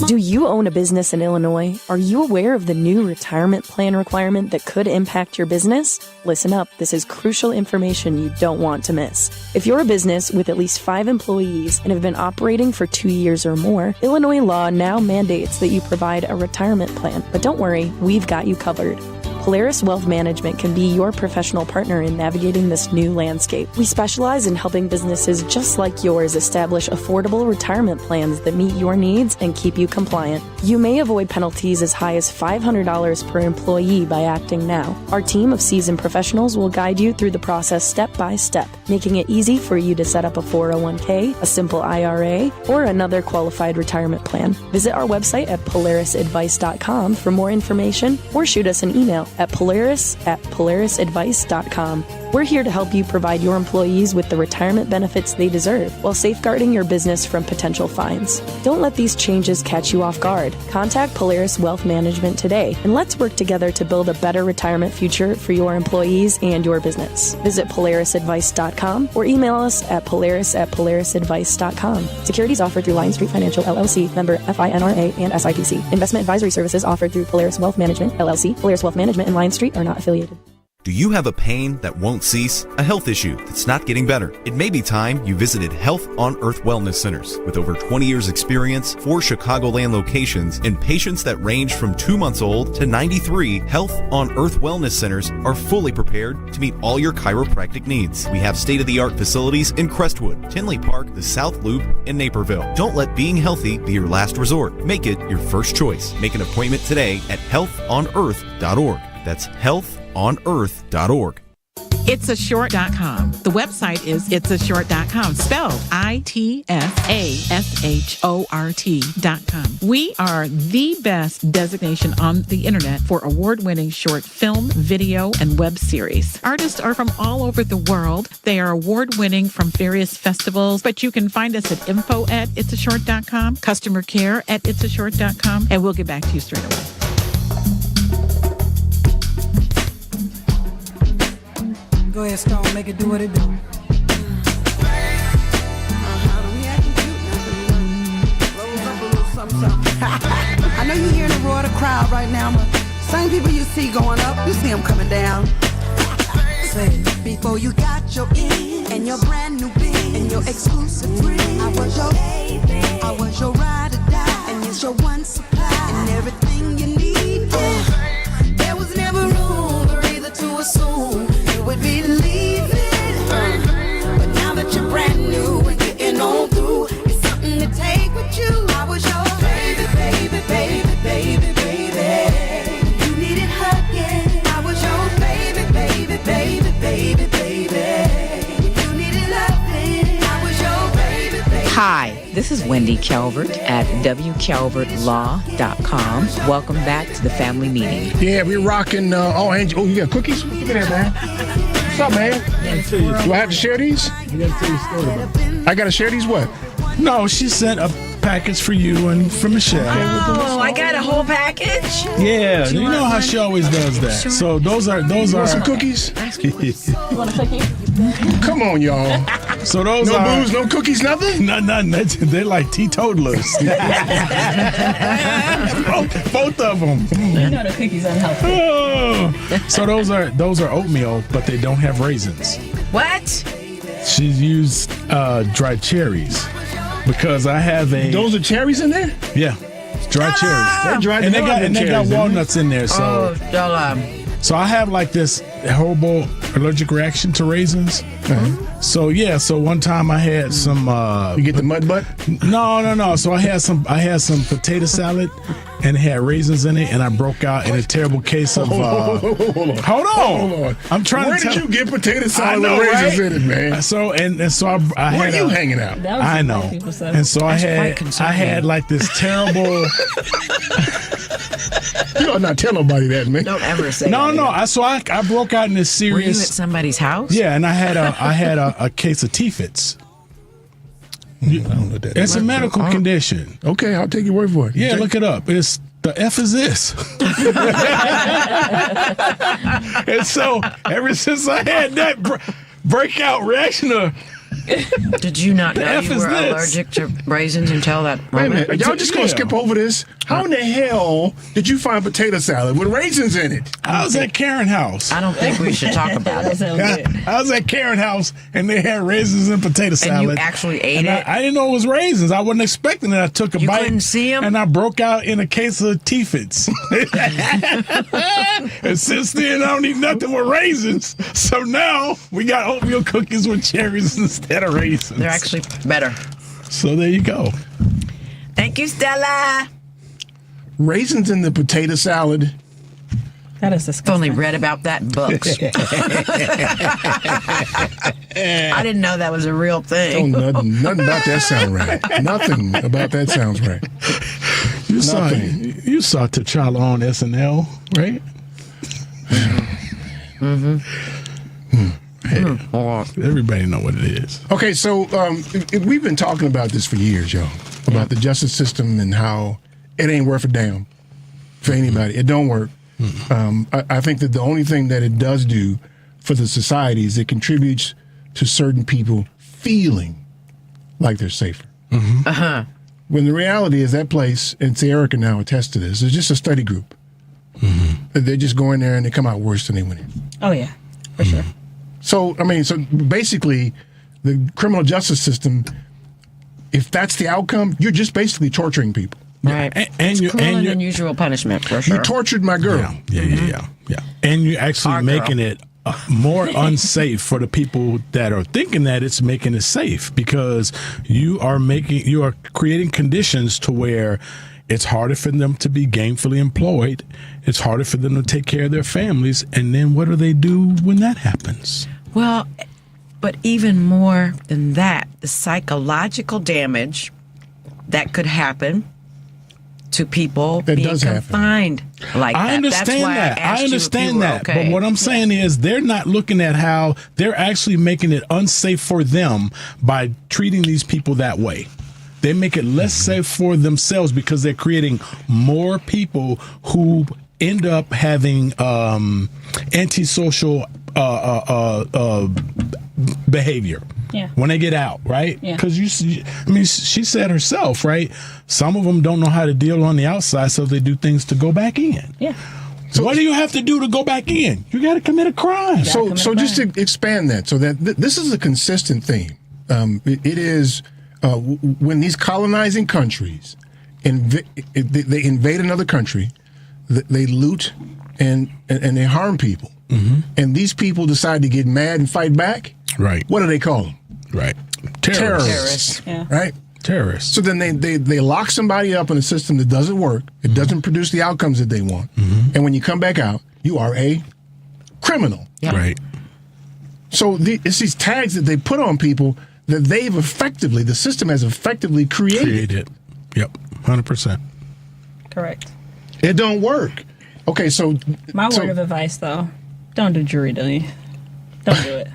Do you own a business in Illinois? Are you aware of the new retirement plan requirement that could impact your business? Listen up, this is crucial information you don't want to miss. If you're a business with at least 5 employees and have been operating for 2 years or more, Illinois law now mandates that you provide a retirement plan. But don't worry, we've got you covered. Polaris Wealth Management can be your professional partner in navigating this new landscape. We specialize in helping businesses just like yours establish affordable retirement plans that meet your needs and keep you compliant. You may avoid penalties as high as $500 per employee by acting now. Our team of seasoned professionals will guide you through the process step by step, making it easy for you to set up a 401k, a simple IRA, or another qualified retirement plan. Visit our website at polarisadvice.com for more information or shoot us an email at polarisadvice.com. We're here to help you provide your employees with the retirement benefits they deserve while safeguarding your business from potential fines. Don't let these changes catch you off guard. Contact Polaris Wealth Management today and let's work together to build a better retirement future for your employees and your business. Visit polarisadvice.com or email us at polaris@polarisadvice.com. Securities offered through Lion Street Financial LLC, member FINRA and SIPC. Investment advisory services offered through Polaris Wealth Management LLC. Polaris Wealth Management and Lion Street are not affiliated. Do you have a pain that won't cease? A health issue that's not getting better? It may be time you visited Health on Earth Wellness Centers. With over 20 years experience, 4 Chicagoland locations, and patients that range from 2 months old to 93, Health on Earth Wellness Centers are fully prepared to meet all your chiropractic needs. We have state-of-the-art facilities in Crestwood, Tinley Park, the South Loop, and Naperville. Don't let being healthy be your last resort. Make it your first choice. Make an appointment today at healthonearth.org. That's healthonearth.org. Itsashort.com. The website is itsashort.com, spelled ITSASHORT.com. We are the best designation on the internet for award-winning short film, video, and web series. Artists are from all over the world. They are award-winning from various festivals, but you can find us at info@itsashort.com, customer care at itsashort.com, and we'll get back to you straight away. Go ahead, Stone, make it do what it do. I know you're hearing the roar of the crowd right now, but same people you see going up, you see them coming down. Before you got your in and your brand new bin and your exclusive free, I was your baby, I was your ride or die, and it's your one supply and everything you need. There was never room for either to assume you would be leaving. But now that you're brand new and getting on through, it's something to take with you. I was your baby, baby, baby, baby, baby. You needed hugging. I was your baby, baby, baby, baby, baby. You needed loving. I was your baby, baby. Hi, this is Wendy Calvert at wcalvertlaw.com. Welcome back to the family meeting. Yeah, we're rocking. Angel. Oh, you got cookies? Look at that, man. What's up, man? Do I have to share these? I got to share these what? No, she sent a package for you and for Michelle. Oh, I got a whole package? Yeah, you know how she always does that. Sure. So those are some cookies. You want a cookie? Come on, y'all. So those no are booze, no cookies, nothing. Nothing. They're like teetotalers. Both of them. You know the cookies unhealthy. Oh. So those are oatmeal, but they don't have raisins. What? She's used dried cherries because I have a. Those are cherries in there? Yeah, dried cherries. They're dried and they got walnuts in there. So so I have like this horrible allergic reaction to raisins. So so one time I had some. You get the mud butt? No. So I had some potato salad, and it had raisins in it, and I broke out in a terrible case of. Hold on. I'm trying Where to tell. did you get potato salad with raisins in it, man? So so I Where had. you hanging out? I know. And so I had like this terrible. You ought not tell nobody that, man. Don't ever say No. that. So I broke out in this serious. Were you at somebody's house? Yeah, and I had a case of T-fits. I don't know what that It's a medical condition. Okay, I'll take your word for it. Yeah, look it up. It's the F is this. And so ever since I had that breakout reaction of. Did you not know F you is were this? allergic to raisins until that Wait a moment? minute. Y'all just gonna skip over this? How in the hell did you find potato salad with raisins in it? I was at Karen House. I don't think we should talk about it. I was at Karen House and they had raisins and potato salad. And you actually ate it? I didn't know it was raisins. I wasn't expecting it. I took a bite. Couldn't see them? And I broke out in a case of T-fits. And since then, I don't eat nothing with raisins. So now we got oatmeal cookies with cherries instead of raisins. They're actually better. So there you go. Thank you, Stella. Raisins in the potato salad. That is disgusting. I've only read about that in books. I didn't know that was a real thing. Nothing about that sound right. Nothing about that sounds right. You saw T'Challa on SNL, right? Hey, everybody know what it is. Okay, so we've been talking about this for years, y'all, about the justice system and how it ain't worth a damn for anybody. It don't work. I think that the only thing that it does do for the society is it contributes to certain people feeling like they're safer. When the reality is that place, and Erica now attests to this, it's just a study group. They're just going there and they come out worse than they went in. Oh, yeah, for sure. So basically, the criminal justice system, if that's the outcome, you're just basically torturing people. Right. And it's cruel and unusual punishment, for sure. You tortured my girl. Yeah. And you're actually making it more unsafe for the people that are thinking that it's making it safe, because you are creating conditions to where it's harder for them to be gainfully employed. It's harder for them to take care of their families. And then what do they do when that happens? Well, but even more than that, the psychological damage that could happen to people being confined like that. I understand that. I understand that. Okay. But what I'm saying is they're not looking at how they're actually making it unsafe for them by treating these people that way. They make it less safe for themselves because they're creating more people who end up having antisocial behavior. Yeah. When they get out, right? Yeah. Because she said herself, right? Some of them don't know how to deal on the outside, so they do things to go back in. Yeah. So what do you have to do to go back in? You got to commit a crime. So just to expand that, so that this is a consistent theme. It is when these colonizing countries they invade another country, they loot and they harm people, and these people decide to get mad and fight back. Right. What do they call them? Right. Terrorists. Yeah. Right. Terrorists. So then they lock somebody up in a system that doesn't work. It doesn't produce the outcomes that they want. And when you come back out, you are a criminal. Yeah. Right. So it's these tags that they put on people that the system has effectively created. Yep. 100%. Correct. It don't work. Okay, so My word of advice, though, don't do jury duty. Don't do it.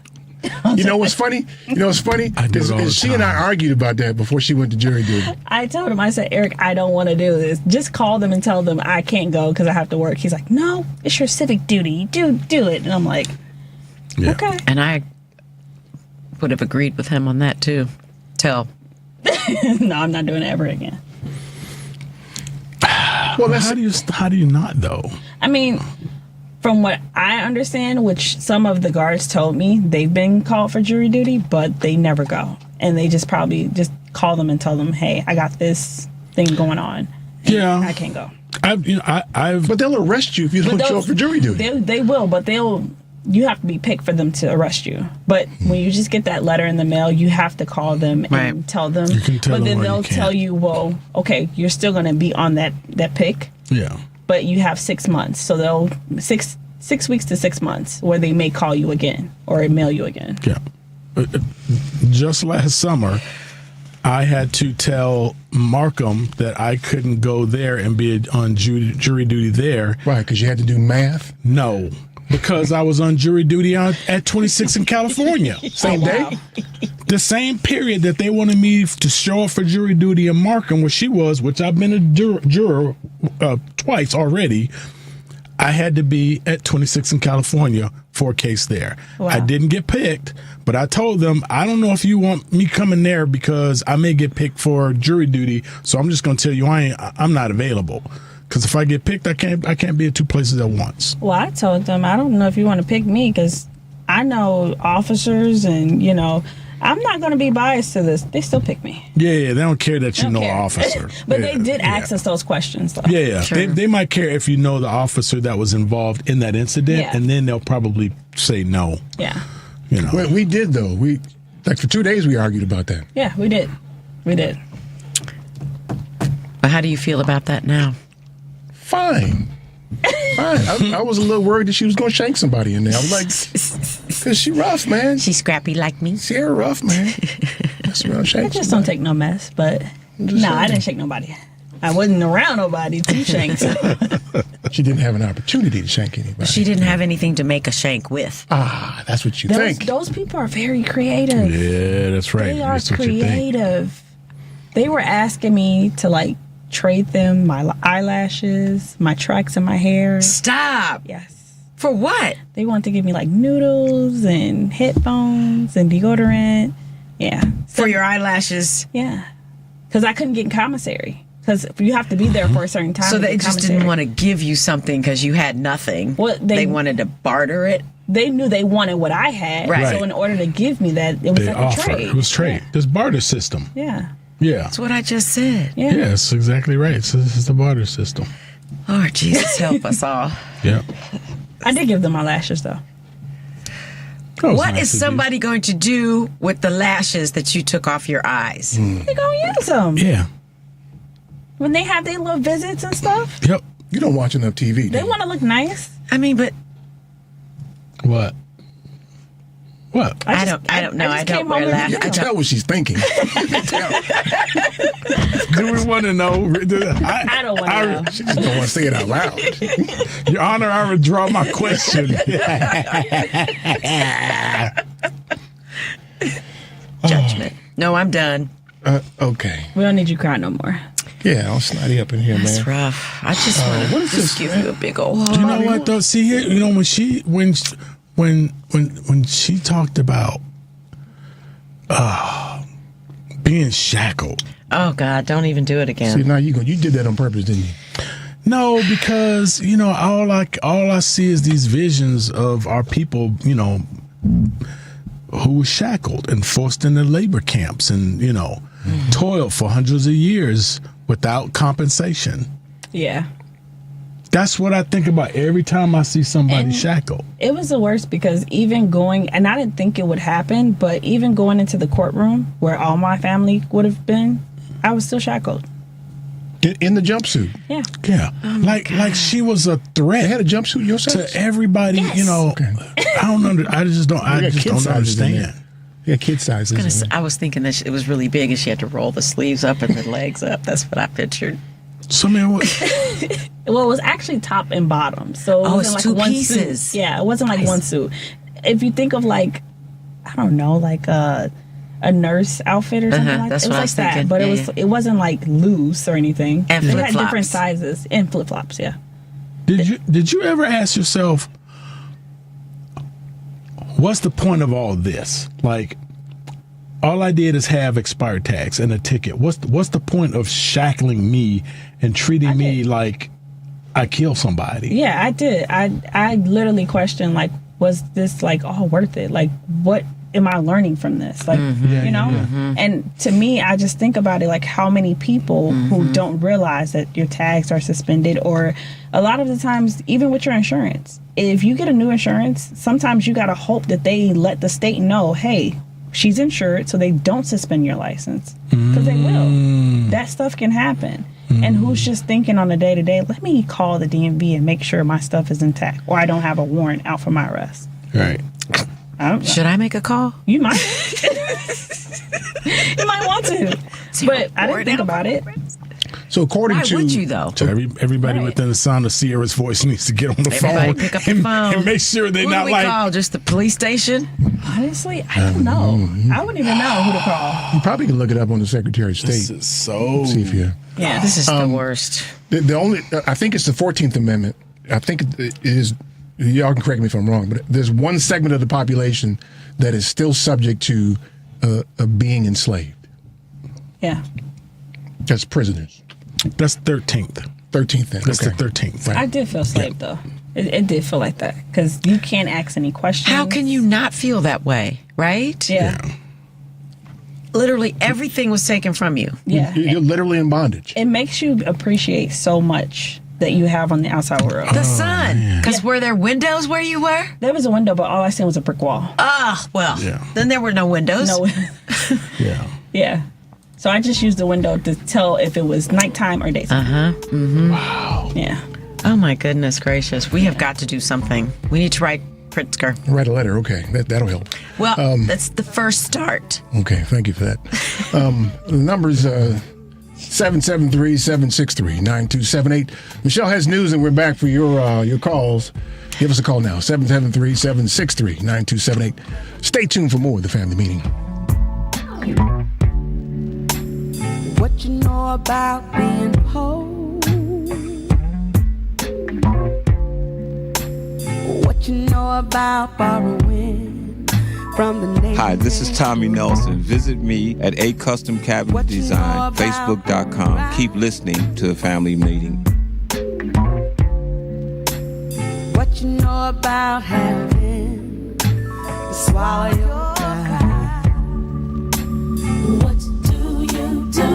You know what's funny? Is she and I argued about that before she went to jury duty. I told him, I said, Eric, I don't want to do this. Just call them and tell them I can't go because I have to work. He's like, no, it's your civic duty. Do it. And I'm like, okay. And I would have agreed with him on that too. No, I'm not doing it ever again. Well, how do you not though? I mean, from what I understand, which some of the guards told me, they've been called for jury duty, but they never go. And they just probably just call them and tell them, hey, I got this thing going on. Yeah. I can't go. But they'll arrest you if you don't show up for jury duty. They will, but you have to be picked for them to arrest you. But when you just get that letter in the mail, you have to call them and tell them. You can tell but then them they'll tell you, well, okay, you're still going to be on that pick. Yeah. But you have 6 months. So they'll 6 weeks to 6 months where they may call you again or mail you again. Yeah. Just last summer, I had to tell Markham that I couldn't go there and be on jury duty there. Right, because you had to do math? No, because I was on jury duty at 26 in California. Same day? The same period that they wanted me to show up for jury duty in Markham, where she was, which I've been a juror twice already, I had to be at 26 in California for a case there. Wow. I didn't get picked, but I told them, I don't know if you want me coming there because I may get picked for jury duty, so I'm just going to tell you I'm not available. Because if I get picked, I can't be at two places at once. Well, I told them, I don't know if you want to pick me because I know officers and, I'm not going to be biased to this. They still pick me. Yeah, they don't care that you know an officer. But they did ask us those questions, though. Yeah. Sure. They might care if you know the officer that was involved in that incident, and then they'll probably say no. Yeah. Well, we did, though. For 2 days, we argued about that. Yeah, we did. But how do you feel about that now? Fine. I was a little worried that she was going to shank somebody in there. I was like, because she rough, man. She's scrappy like me. Sierra rough, man. I just don't take no mess, but I didn't shake nobody. I wasn't around nobody to shank. She didn't have an opportunity to shank anybody. She didn't have anything to make a shank with. Ah, that's what you think. Those people are very creative. Yeah, that's right. They are creative. They were asking me to trade them my eyelashes, my tracks, and my hair. Stop. Yes. For what? They want to give me noodles and headphones and deodorant. Yeah. For your eyelashes? Yeah. Because I couldn't get in commissary. Because you have to be there for a certain time. So they just didn't want to give you something because you had nothing. Well, they wanted to barter it. They knew they wanted what I had. Right. So in order to give me that, it was a trade. It was trade. Yeah. This barter system. Yeah. Yeah. That's what I just said. Yeah, that's exactly right. So this is the barter system. Lord Jesus, help us all. Yeah. I did give them my lashes, though. What is somebody going to do with the lashes that you took off your eyes? They're going to use them. Yeah. When they have their little visits and stuff. Yep. You don't watch enough TV. They want to look nice. I mean, but... What? I don't know. I don't wear lashes. You can tell what she's thinking. Do we want to know? I don't want to know. She just don't want to say it out loud. Your Honor, I withdraw my question. Judgment. No, I'm done. Okay. We don't need you crying no more. Yeah, I'll snotty up in here, man. That's rough. I just want to just give you a big old hug. You know what though? See here, when she talked about being shackled. Oh God! Don't even do it again. See, now you did that on purpose, didn't you? No, because all I see is these visions of our people, who were shackled and forced into labor camps and toiled for hundreds of years without compensation. Yeah. That's what I think about every time I see somebody shackled. It was the worst because even going, and I didn't think it would happen, but even going into the courtroom where all my family would have been, I was still shackled. In the jumpsuit. Yeah. Yeah. Like she was a threat. They had a jumpsuit yourself? To everybody, Okay. I just don't understand. Yeah, kid sizes. I was thinking that it was really big and she had to roll the sleeves up and the legs up. That's what I pictured. So, man, what? Well, it was actually top and bottom. So it wasn't it's like two one pieces. suit. Yeah, it wasn't like one suit. If you think of like, I don't know, like a nurse outfit or something like that. That's It was what I like was that, thinking. but Yeah, it wasn't like loose or anything. And It had flip-flops. different sizes and flip flops. Yeah. Did you ever ask yourself, what's the point of all this? Like, all I did is have expired tags and a ticket. What's the point of shackling me and treating me like I killed somebody? Yeah, I did. I literally questioned, like, was this like all worth it? Like, what am I learning from this? Like, And to me, I just think about it like how many people who don't realize that your tags are suspended, or a lot of the times, even with your insurance, if you get a new insurance, sometimes you got to hope that they let the state know, hey, she's insured, so they don't suspend your license, because they will. That stuff can happen. And who's just thinking on the day-to-day, let me call the DMV and make sure my stuff is intact, or I don't have a warrant out for my arrest. Right. I don't know. Should I make a call? You might. You might want to. But I didn't think about it. So according Why to would you though? So everybody within the sound of Sierra's voice needs to get on the Everybody phone, pick up the phone and make sure they're Who not do we like. call? Just the police station? Honestly, I don't know. I wouldn't even know who to call. You probably can look it up on the Secretary of State. This is so. See if you. Yeah, this is the worst. The only, I think it's the 14th Amendment. I think it is. Y'all can correct me if I'm wrong, but there's one segment of the population that is still subject to being enslaved. Yeah. That's prisoners. That's 13th. 13th. Then. That's Okay. the 13th. I did feel slave though. It did feel like that because you can't ask any questions. How can you not feel that way, right? Yeah. Literally everything was taken from you. Yeah. You're literally in bondage. It makes you appreciate so much that you have on the outside world. The sun. Because were there windows where you were? There was a window, but all I seen was a brick wall. Ah, well, then there were no windows. No. Yeah. Yeah. So I just used the window to tell if it was nighttime or daytime. Wow. Yeah. Oh my goodness gracious. We have got to do something. We need to write Pritzker. Write a letter. Okay. That'll help. Well, that's the first start. Okay. Thank you for that. The number's 773-763-9278. Michelle has news, and we're back for your calls. Give us a call now, 773-763-9278. Stay tuned for more of the Family Meeting. What you know about being whole? What you know about borrowing from the neighbor? Hi, this is Tommy Nelson. Visit me at A Custom Cabinet Design, Facebook.com. Keep listening to the Family Meeting. What you know about having to swallow your pride? What do you do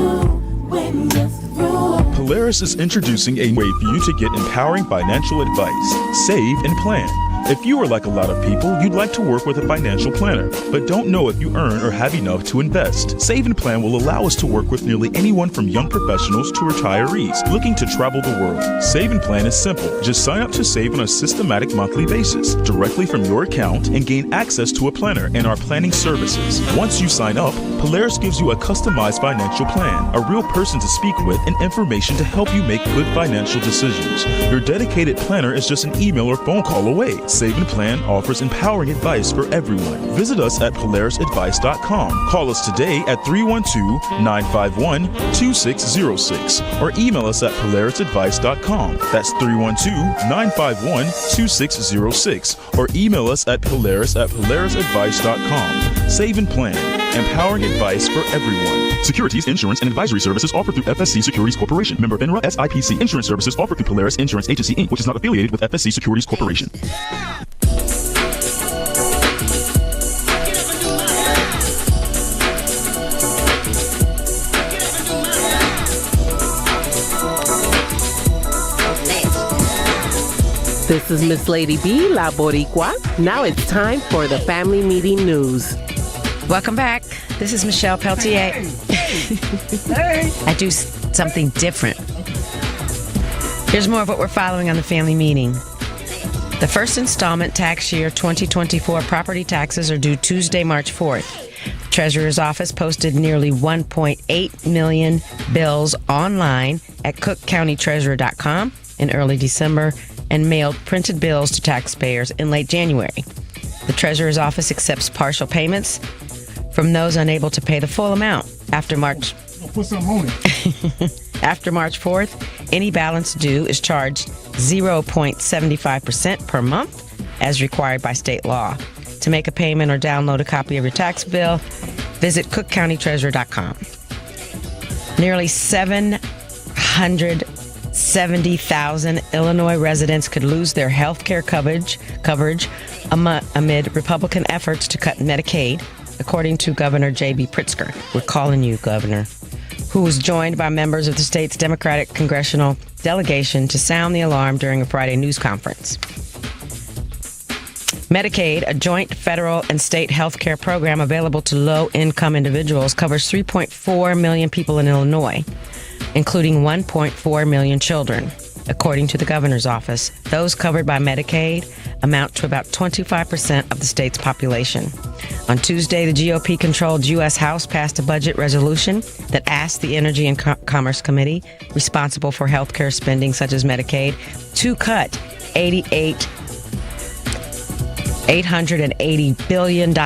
when you're through? Polaris is introducing a way for you to get empowering financial advice. Save and plan. If you are like a lot of people, you'd like to work with a financial planner, but don't know if you earn or have enough to invest. Save and Plan will allow us to work with nearly anyone from young professionals to retirees looking to travel the world. Save and Plan is simple. Just sign up to save on a systematic monthly basis directly from your account and gain access to a planner and our planning services. Once you sign up, Polaris gives you a customized financial plan, a real person to speak with, and information to help you make good financial decisions. Your dedicated planner is just an email or phone call away. Save and Plan offers empowering advice for everyone. Visit us at polarisadvice.com. Call us today at 312-951-2606 or email us at polarisadvice.com. That's 312-951-2606 or email us at polarisadvice.com. Save and Plan. empowering advice for everyone. Securities, insurance, and advisory services offered through FSC Securities Corporation. Member FINRA SIPC. Insurance services offered through Polaris Insurance Agency, Inc., which is not affiliated with FSC Securities Corporation. This is Miss Lady B, La Boricua. Now it's time for the family meeting news. Welcome back. This is Michelle Peltier. Hey. I do something different. Here's more of what we're following on the family meeting. The first installment tax year 2024 property taxes are due Tuesday, March 4th. The Treasurer's Office posted nearly 1.8 million bills online at cookcountytreasurer.com in early December and mailed printed bills to taxpayers in late January. The Treasurer's Office accepts partial payments from those unable to pay the full amount. After March 4th, any balance due is charged 0.75% per month as required by state law. To make a payment or download a copy of your tax bill, visit cookcountytreasurer.com. Nearly 770,000 Illinois residents could lose their health care coverage amid Republican efforts to cut Medicaid, according to Governor J.B. Pritzker. We're calling you, Governor, who was joined by members of the state's Democratic congressional delegation to sound the alarm during a Friday news conference. Medicaid, a joint federal and state health care program available to low-income individuals, covers 3.4 million people in Illinois, including 1.4 million children. According to the governor's office, those covered by Medicaid amount to about 25% of the state's population. On Tuesday, the GOP-controlled U.S. House passed a budget resolution that asked the Energy and Commerce Committee, responsible for health care spending such as Medicaid, to cut $880 billion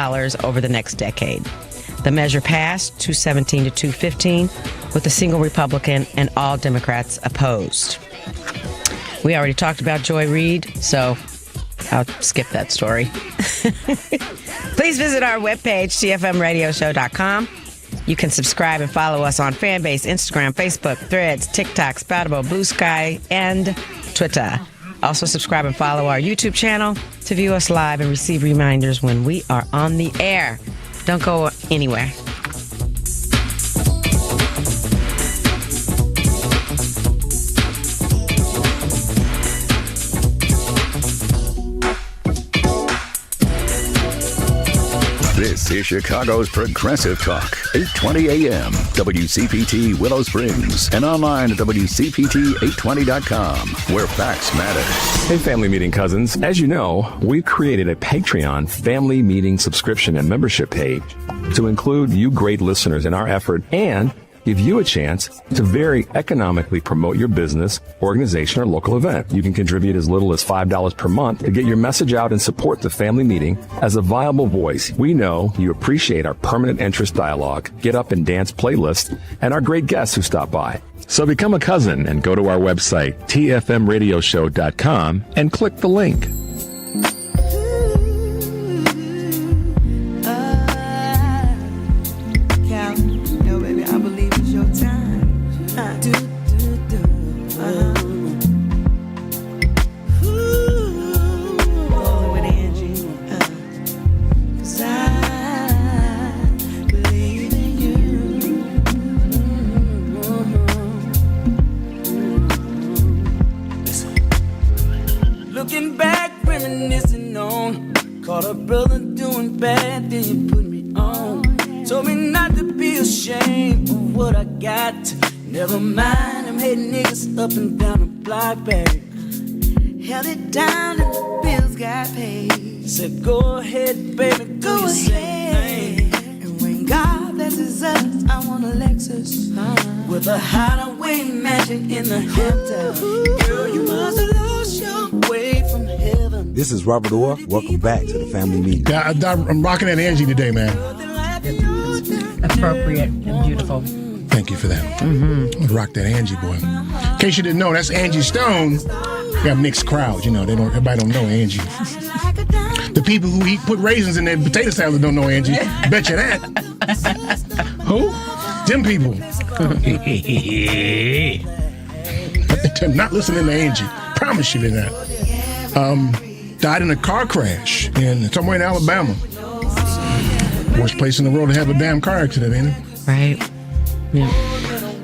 over the next decade. The measure passed 217 to 215 with a single Republican and all Democrats opposed. We already talked about Joy Reid, so I'll skip that story. Please visit our webpage, tfmradioshow.com. You can subscribe and follow us on Fanbase, Instagram, Facebook, Threads, TikTok, Spoutable, Blue Sky, and Twitter. Also subscribe and follow our YouTube channel to view us live and receive reminders when we are on the air. Don't go anywhere. This is Chicago's Progressive Talk, 820 AM, WCPT Willow Springs, and online at WCPT820.com, where facts matter. Hey, family meeting cousins. As you know, we've created a Patreon family meeting subscription and membership page to include you great listeners in our effort and give you a chance to very economically promote your business, organization, or local event. You can contribute as little as $5 per month to get your message out and support the family meeting as a viable voice. We know you appreciate our permanent interest dialogue, get up and dance playlist, and our great guests who stop by. So become a cousin and go to our website, tfmradioshow.com, and click the link. Looking back, reminiscing on. Caught a brother doing bad, then you put me on. Told me not to be ashamed of what I got. Never mind, I'm hitting niggas up and down the block, baby. Held it down and the bills got paid. Said go ahead, baby, go ahead. And when God blesses us, I want a Lexus with a hideaway mansion in the Hamptons. Girl, you must have lost your way from heaven. This is Robert Orr. Welcome back to the family meeting. Yeah, I'm rocking that Angie today, man. Appropriate and beautiful. Thank you for that. Mm-hmm. Rock that Angie, boy. In case you didn't know, that's Angie Stone. We got mixed crowds, you know. Everybody don't know Angie. The people who put raisins in their potato salad don't know Angie. Bet you that. Who? Them people. I'm not listening to Angie. Promise you they're not. Died in a car crash somewhere in Alabama. Worst place in the world to have a damn car accident, ain't it? Right. Yeah.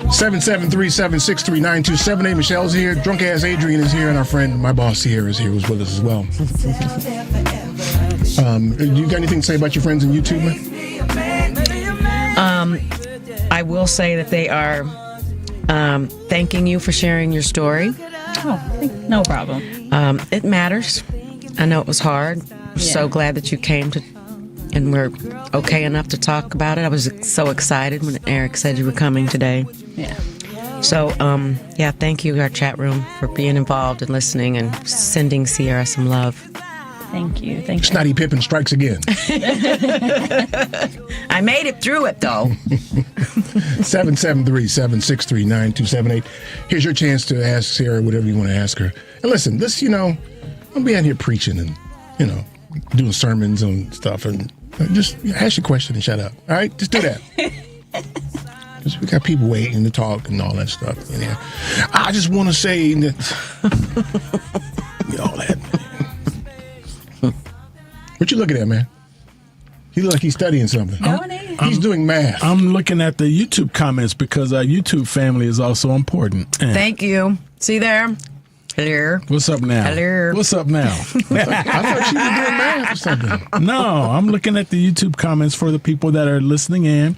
773-763-9278. Michelle's here. Drunk ass Adrian is here, and our friend, my boss Sierra, is here, who's with us as well. You got anything to say about your friends on YouTube, man? I will say that they are thanking you for sharing your story. Oh, no problem. It matters. I know it was hard. I'm so glad that you came to, and we're okay enough to talk about it. I was so excited when Eric said you were coming today. Yeah. So, thank you, our chat room, for being involved and listening and sending Sierra some love. Thank you. Thank you. Snotty Pippen strikes again. I made it through it, though. 773-763-9278. Here's your chance to ask Sarah whatever you want to ask her. And listen, this, I'll be out here preaching and, doing sermons on stuff. And just ask your question and shut up. All right? Just do that. Because we got people waiting to talk and all that stuff. I just want to say that... all that. What you looking at, man? He look like he's studying something. He's doing math. I'm looking at the YouTube comments because our YouTube family is also important. Thank you. See there? Hello. What's up now? Hello. What's up now? I thought she was doing math or something. No, I'm looking at the YouTube comments for the people that are listening in,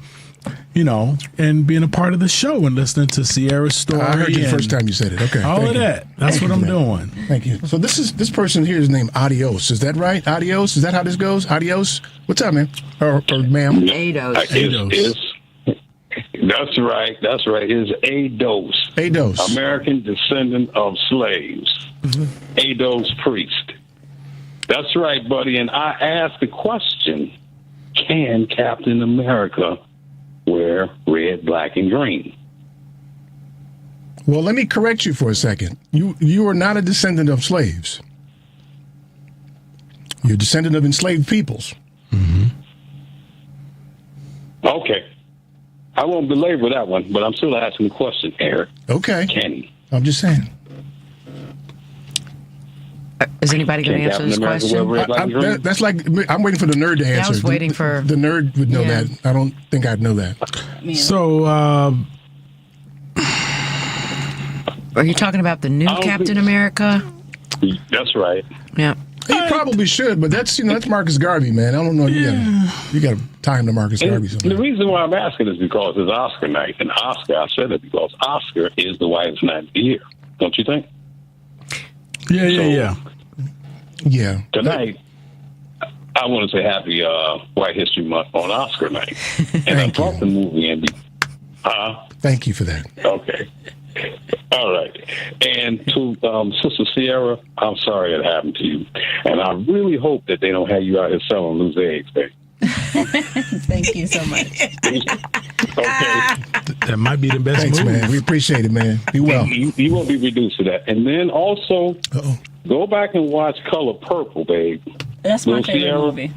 and being a part of the show and listening to Sierra's story. I heard you the first time you said it. Okay. All of that. That's what I'm doing. Thank you. So this person here is named Adios. Is that right? Adios? Is that how this goes? Adios? What's up, man? Or ma'am? Ados. That's right. That's right. It's Ados. Ados. American descendant of slaves. Mm-hmm. Ados priest. That's right, buddy. And I asked the question, can Captain America wear red, black, and green? Well, let me correct you for a second. You are not a descendant of slaves. You're a descendant of enslaved peoples. Mm-hmm. Okay. I won't belabor that one, but I'm still asking the question, Eric. Okay. Can he? I'm just saying. Is anybody going to answer this question? That's like, I'm waiting for the nerd to answer. I was waiting for... The nerd would know that. I don't think I'd know that. So, are you talking about the new Captain America? That's right. Yeah. He probably should, but that's Marcus Garvey, man. I don't know. You got to tie him to Marcus Garvey sometime. The reason why I'm asking is because it's Oscar night, and Oscar, I said it because Oscar is the whitest night of the year. Don't you think? Yeah. Tonight, I want to say happy White History Month on Oscar night. And I brought the movie in. Thank you for that. Okay. All right. And to Sister Sierra, I'm sorry it happened to you. And I really hope that they don't have you out here selling loose eggs, baby. Thank you so much. Okay. That might be the best Thanks, move. man. We appreciate it, man. Be well. You won't be reduced to that. And then also, go back and watch Color Purple, babe. That's my favorite movie.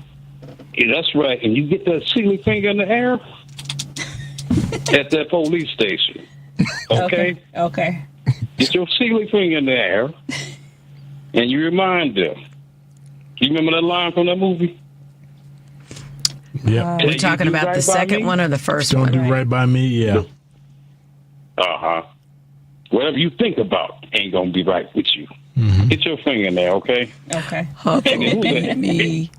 Yeah, that's right. And you get that silly finger in the air at that police station. Okay? Okay. Get your silly finger in the air and you remind them. You remember that line from that movie? Yeah. We're talking about the second one or the first one? Don't do right by me, yeah. Whatever you think about ain't going to be right with you. Mm-hmm. Get your finger in there, okay? Okay. Me.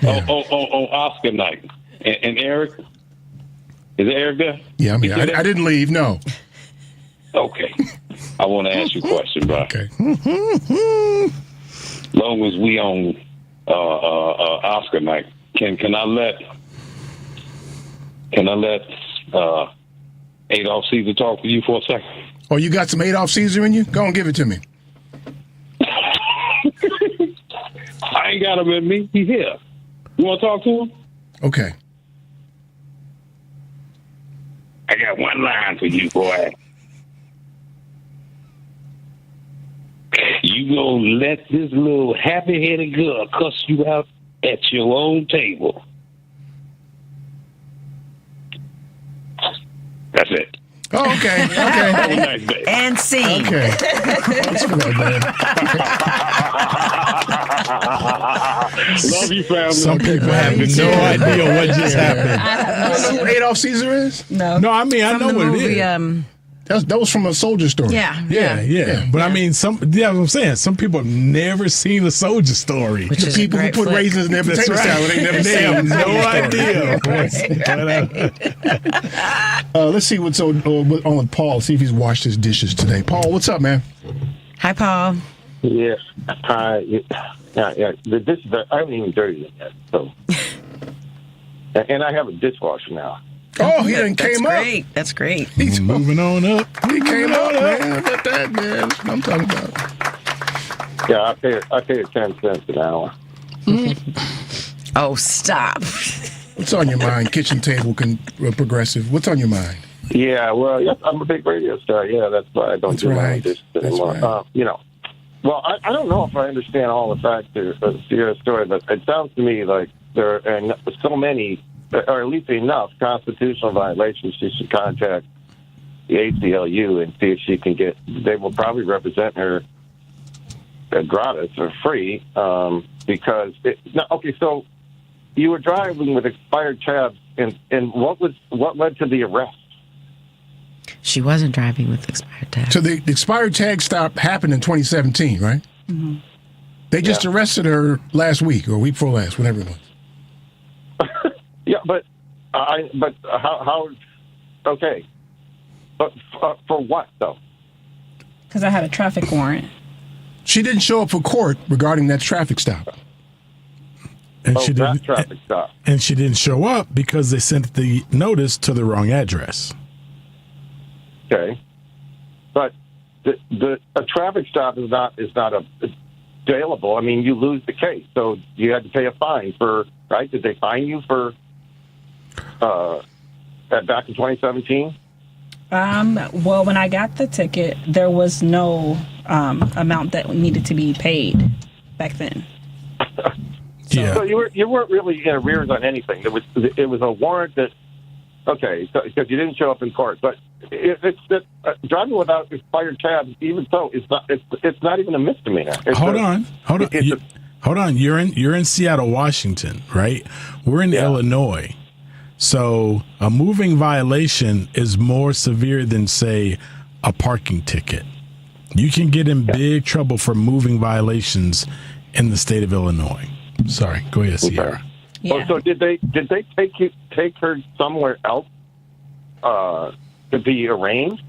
Oh, Oscar night. And Eric? Is Eric there? Yeah, I mean, I didn't leave, no. Okay. I want to ask you a question, bro. Okay. Long as we on Oscar night, can I let Adolf Caesar talk to you for a second? Oh, you got some Adolf Caesar in you? Go and give it to me. I ain't got him in me. He's here. You want to talk to him? Okay. I got one line for you, boy. You gonna let this little happy-headed girl cuss you out at your own table. Oh, okay. Have a nice day. And scene. Okay. Thanks for that, man. Love you, family. Some people have no idea what just happened. You know who Adolf Caesar is? No. No, I mean, I know what it is. That was from a soldier story. Yeah. But I mean, what I'm saying. Some people have never seen a soldier story. Which the people who put raisins in their potato salad ain't never They have seen no idea. Let's see what's on with Paul. See if he's washed his dishes today. Paul, what's up, man? Hi, Paul. Yeah. Yeah. The dishes, I haven't even dirtied it yet. So, and I have a dishwasher now. Oh, he done came up. That's great. He's moving on up. He came up, man. Look at that, man. That's what I'm talking about. Yeah, I pay it 10 cents an hour. Oh, stop. What's on your mind, kitchen table progressive? What's on your mind? Yeah, well, yes, I'm a big radio star. Yeah, that's why I don't do my own dishes anymore. Right. Well, I don't know if I understand all the facts of the Sierra story, but it sounds to me like there are so many, or at least enough, constitutional violations. She should contact the ACLU and see if she can get. They will probably represent her gratis or free because. Okay, so you were driving with expired tabs, and what led to the arrest? She wasn't driving with expired tags. So the expired tag stop happened in 2017, right? Mm-hmm. They just arrested her last week or week before last, whatever it was. Yeah, but how? Okay, but for what though? Because I had a traffic warrant. She didn't show up for court regarding that traffic stop. And she didn't. Traffic stop. And she didn't show up because they sent the notice to the wrong address. Okay, but a traffic stop is not jailable. I mean, you lose the case, so you had to pay a fine for. Right? Did they fine you for back in 2017? Well, when I got the ticket, there was no amount that needed to be paid back then. So you weren't really in arrears on anything. It was a warrant that. Okay, so because you didn't show up in court, but it's that driving without expired tabs, even so, it's not even a misdemeanor. Hold on. You're in Seattle, Washington, right? We're in Illinois, so a moving violation is more severe than, say, a parking ticket. You can get in big trouble for moving violations in the state of Illinois. Sorry, go ahead, Sierra. Yeah. Oh, so did they take her somewhere else to be arraigned?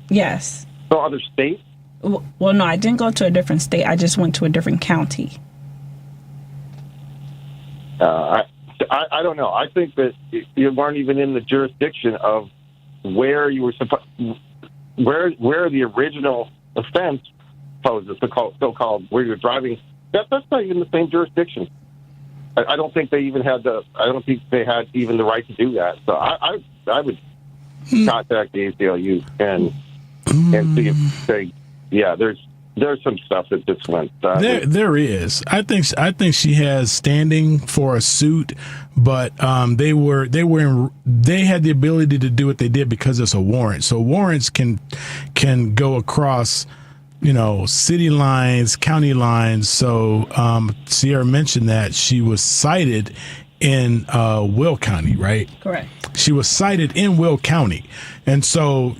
Yes. So other states? Well, no, I didn't go to a different state. I just went to a different county. I don't know. I think that you weren't even in the jurisdiction of where you were where the original offense poses, so-called where you're driving. That's not even the same jurisdiction. I don't think they even had I don't think they had even the right to do that. So I would contact the ACLU and see if they. Yeah, there's some stuff that just went. There is. I think she has standing for a suit, but they had the ability to do what they did because it's a warrant. So warrants can go across, city lines, county lines. So Sierra mentioned that she was cited in Will County, right? Correct. She was cited in Will County, and so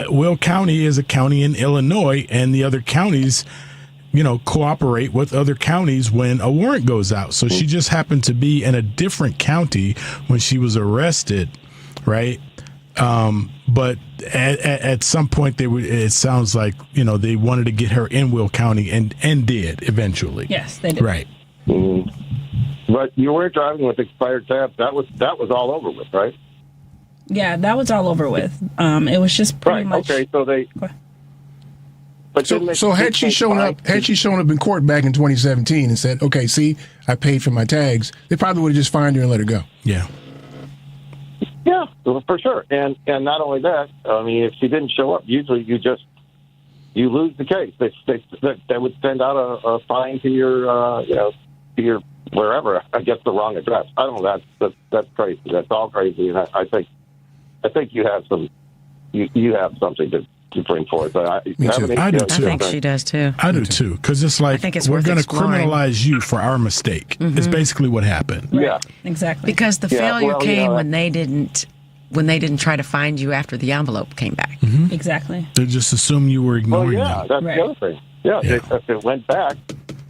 Will County is a county in Illinois, and the other counties, cooperate with other counties when a warrant goes out. So she just happened to be in a different county when she was arrested, right? But at some point it sounds like, they wanted to get her in Will County and did eventually. Yes, they did. Right. Mm-hmm. But you weren't driving with expired tabs. That was all over with, right? Yeah, that was all over with. It was just pretty much. Okay, so they. But so had she shown up in court back in 2017 and said, "Okay, see, I paid for my tags," they probably would have just fined her and let her go. Yeah. Yeah, for sure. And not only that, I mean, if she didn't show up, usually you lose the case. They would send out a fine to your to your wherever. I guess the wrong address. I don't know. That's crazy. That's all crazy. And I think think you have some. You have something to bring forth. I do too. I think she does too. I do too, because it's like we're going to criminalize you for our mistake. Mm-hmm. It's basically what happened. Yeah, exactly. Because the failure came when they didn't try to find you after the envelope came back. Mm-hmm. Exactly. They just assume you were ignoring them. That's the other thing. Yeah, if it went back,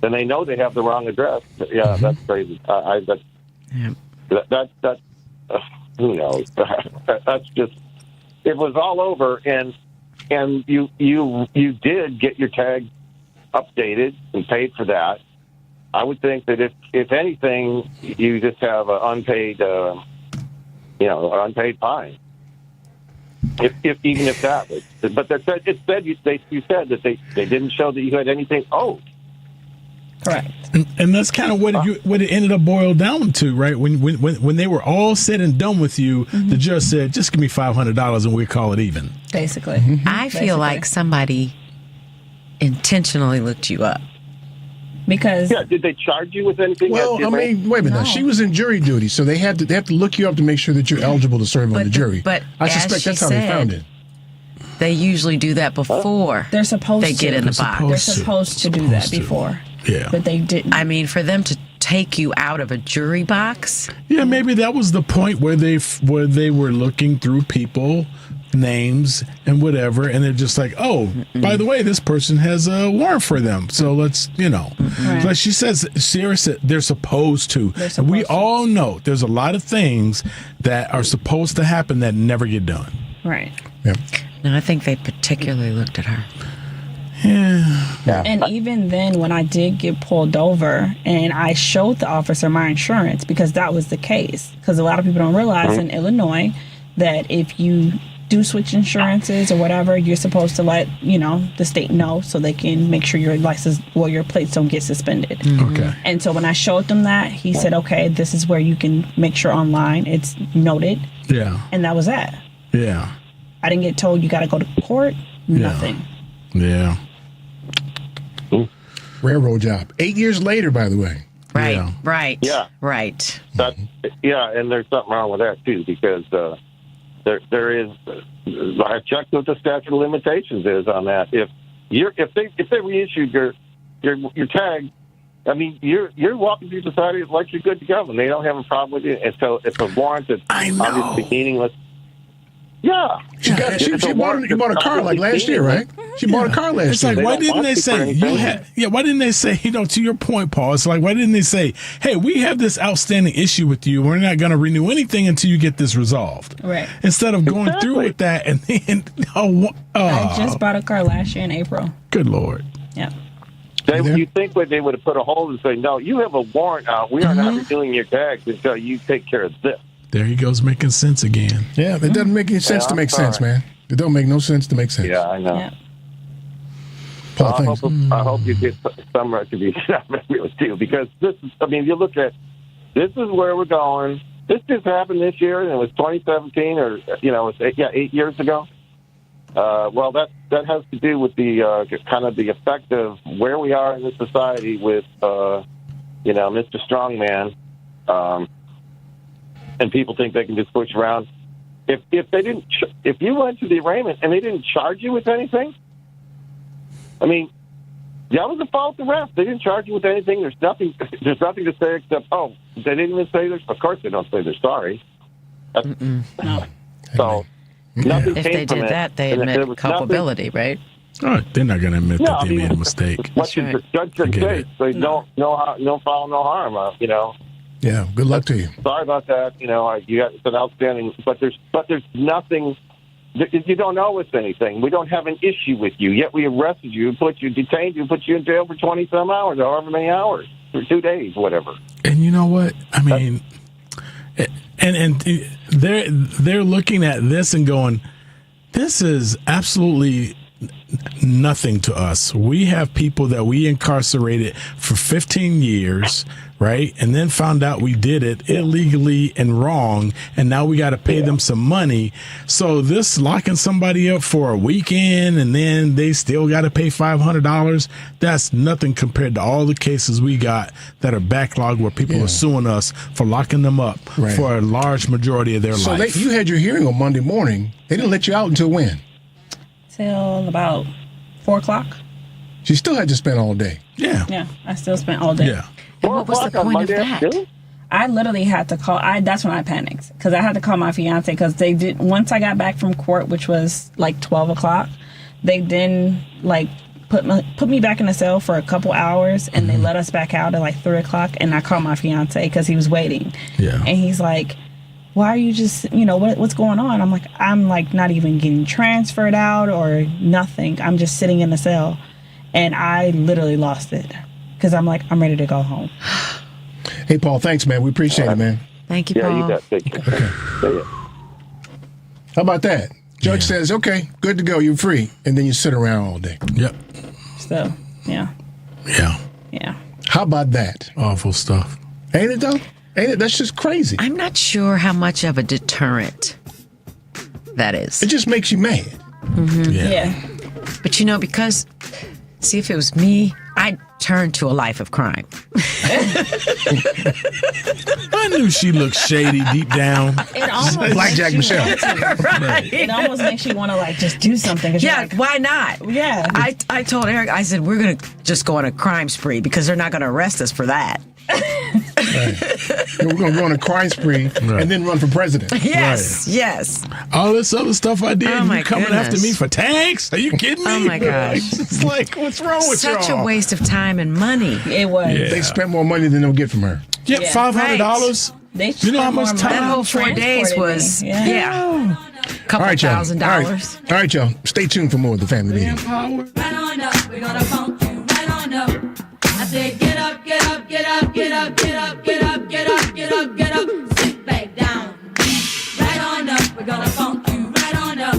then they know they have the wrong address. Yeah, that's crazy. Who knows? That's just. It was all over, and you did get your tag updated and paid for that. I would think that if anything, you just have an unpaid, unpaid fine. Even if that was, but you said that they didn't show that you had anything owed. Correct. And that's kind of what it ended up boiled down to, right? When they were all said and done with you, the judge said, "Just give me $500 and we'll call it even." Basically, I feel like somebody intentionally looked you up. Because did they charge you with anything? Well, I mean, wait a minute. No. She was in jury duty, so they have to look you up to make sure that you're eligible to serve on the jury. But I suspect that's how they found it. They usually do that before they're supposed they get in the box. They're supposed to do that before. Yeah, but they didn't. I mean, for them to take you out of a jury box. Yeah, maybe that was the point where they were looking through people, names, and whatever, and they're just like, "Oh, by the way, this person has a warrant for them, so let's, Right. Like she says, Sierra said, they're supposed to. We all know there's a lot of things that are supposed to happen that never get done. Right. Yeah. No, I think they particularly looked at her. Yeah. And even then, when I did get pulled over and I showed the officer my insurance, because that was the case. Because a lot of people don't realize in Illinois that if you do switch insurances or whatever, you're supposed to let the state know so they can make sure your license or your plates don't get suspended. Okay. And so when I showed them that, he said, "Okay, this is where you can make sure online it's noted." Yeah. And that was that. Yeah. I didn't get told you got to go to court. Nothing. Yeah. Railroad job. 8 years later, by the way. Right. Yeah. Right. Yeah. Right. And there's something wrong with that too, because there is. I checked what the statute of limitations is on that. If they reissued your tag, I mean you're walking through society like you're good to go, and they don't have a problem with it. And so it's a warrant that's obviously meaningless. Yeah. You bought a car like last year, right? She bought a car last year. It's like, why didn't they say why didn't they say, to your point, Paul, it's like, why didn't they say, "Hey, we have this outstanding issue with you. We're not going to renew anything until you get this resolved." Right. Instead of going through with that and then I just bought a car last year in April. Good Lord. Yeah. You think that they would have put a hold and say, "No, you have a warrant out. We are not renewing your tags until you take care of this." There he goes, making sense again. Yeah, it doesn't make any sense to make sense, man. It don't make no sense to make sense. Yeah, I know. Yeah. Paul, I hope you get some retribution out of it too, because this is. I mean, you look at this is where we're going. This just happened this year, and it was 2017, or it was 8 years ago. Well, that has to do with the kind of the effect of where we are in this society with Mr. Strongman. And people think they can just push around. If they didn't, if you went to the arraignment and they didn't charge you with anything, I mean, that was a false arrest. They didn't charge you with anything. There's nothing to say except, they didn't even say they're. Of course, they don't say they're sorry. No. So nothing If came they from did it. that, they And admit there was culpability, right? Oh, they're not going to admit that they made a mistake. What did the judge say? So no foul, no harm. Yeah. Good luck to you. Sorry about that. You got an outstanding, but there's nothing. You don't owe us anything. We don't have an issue with you. Yet we arrested you, detained you, put you in jail for 20-some hours, however many hours, for 2 days, whatever. And you know what? I mean, and they're looking at this and going, this is absolutely nothing to us. We have people that we incarcerated for 15 years, right? And then found out we did it illegally and wrong. And now we got to pay them some money. So this locking somebody up for a weekend and then they still got to pay $500. That's nothing compared to all the cases we got that are backlogged where people are suing us for locking them up for a large majority of their life. So you had your hearing on Monday morning. They didn't let you out until when? Till about 4 o'clock. She still had to spend all day. Yeah, I still spent all day. Yeah. And what was the point of that? I literally had to call. That's when I panicked because I had to call my fiance because they did. Once I got back from court, which was like 12 o'clock, they then like put me back in the cell for a couple hours, and they let us back out at like 3 o'clock. And I called my fiance because he was waiting. Yeah. And he's like, "Why are you just what's going on?" I'm like not even getting transferred out or nothing. I'm just sitting in the cell, and I literally lost it. Because I'm ready to go home. Hey, Paul, thanks, man. We appreciate it, man. Thank you, Paul. Yeah, you bet. Thank you. Okay. How about that? Judge says, okay, good to go. You're free. And then you sit around all day. Yep. So, yeah. Yeah. How about that? Awful stuff. Ain't it, though? Ain't it? That's just crazy. I'm not sure how much of a deterrent that is. It just makes you mad. Mm-hmm. Yeah. But because, see, if it was me, I'd turn to a life of crime. I knew she looked shady deep down. It almost Blackjack Michelle. Right. It almost makes you want to just do something. Yeah, why not? Yeah. I told Eric, I said, we're going to just go on a crime spree because they're not going to arrest us for that. We're going to go on a crime spree and then run for president. Yes. All this other stuff I did, Oh, you coming after me for tanks? Are you kidding me? Oh, my gosh. It's like, what's wrong with y'all? Such a waste of time and money. It was. Yeah. They spent more money than they'll get from her. Yeah, $500. Right. You know how much time? That whole 4 days was, couple $1,000. All right, y'all. Stay tuned for more of the family meeting. Right on up, we're gonna funk you right on up. I said, get up, get up, get up, get up, get up, get up, get up, get up, get up, sit back down. Right on up, we're gonna funk you right on up.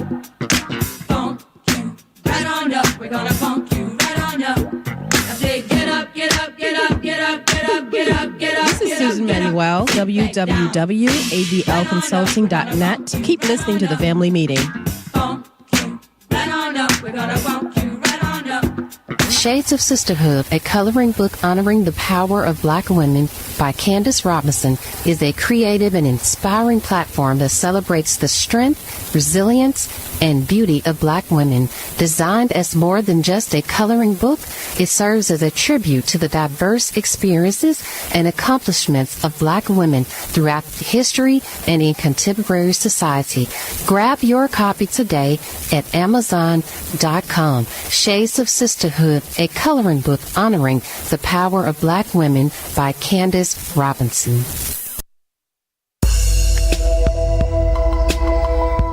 Funk you right on up, we're gonna funk you right on up. I said, get up, get up, get up, get up, get up, get up, get up. This is Susan Manuel, www.ablconsulting.net. Keep listening to the family meeting. Funk you right on up, we're gonna funk you right on up. Shades of Sisterhood, a coloring book honoring the power of Black women by Candace Robinson, is a creative and inspiring platform that celebrates the strength, resilience, and beauty of Black women. Designed as more than just a coloring book, it serves as a tribute to the diverse experiences and accomplishments of Black women throughout history and in contemporary society. Grab your copy today at Amazon.com. Shades of Sisterhood, a coloring book honoring the power of Black women by Candace Robinson.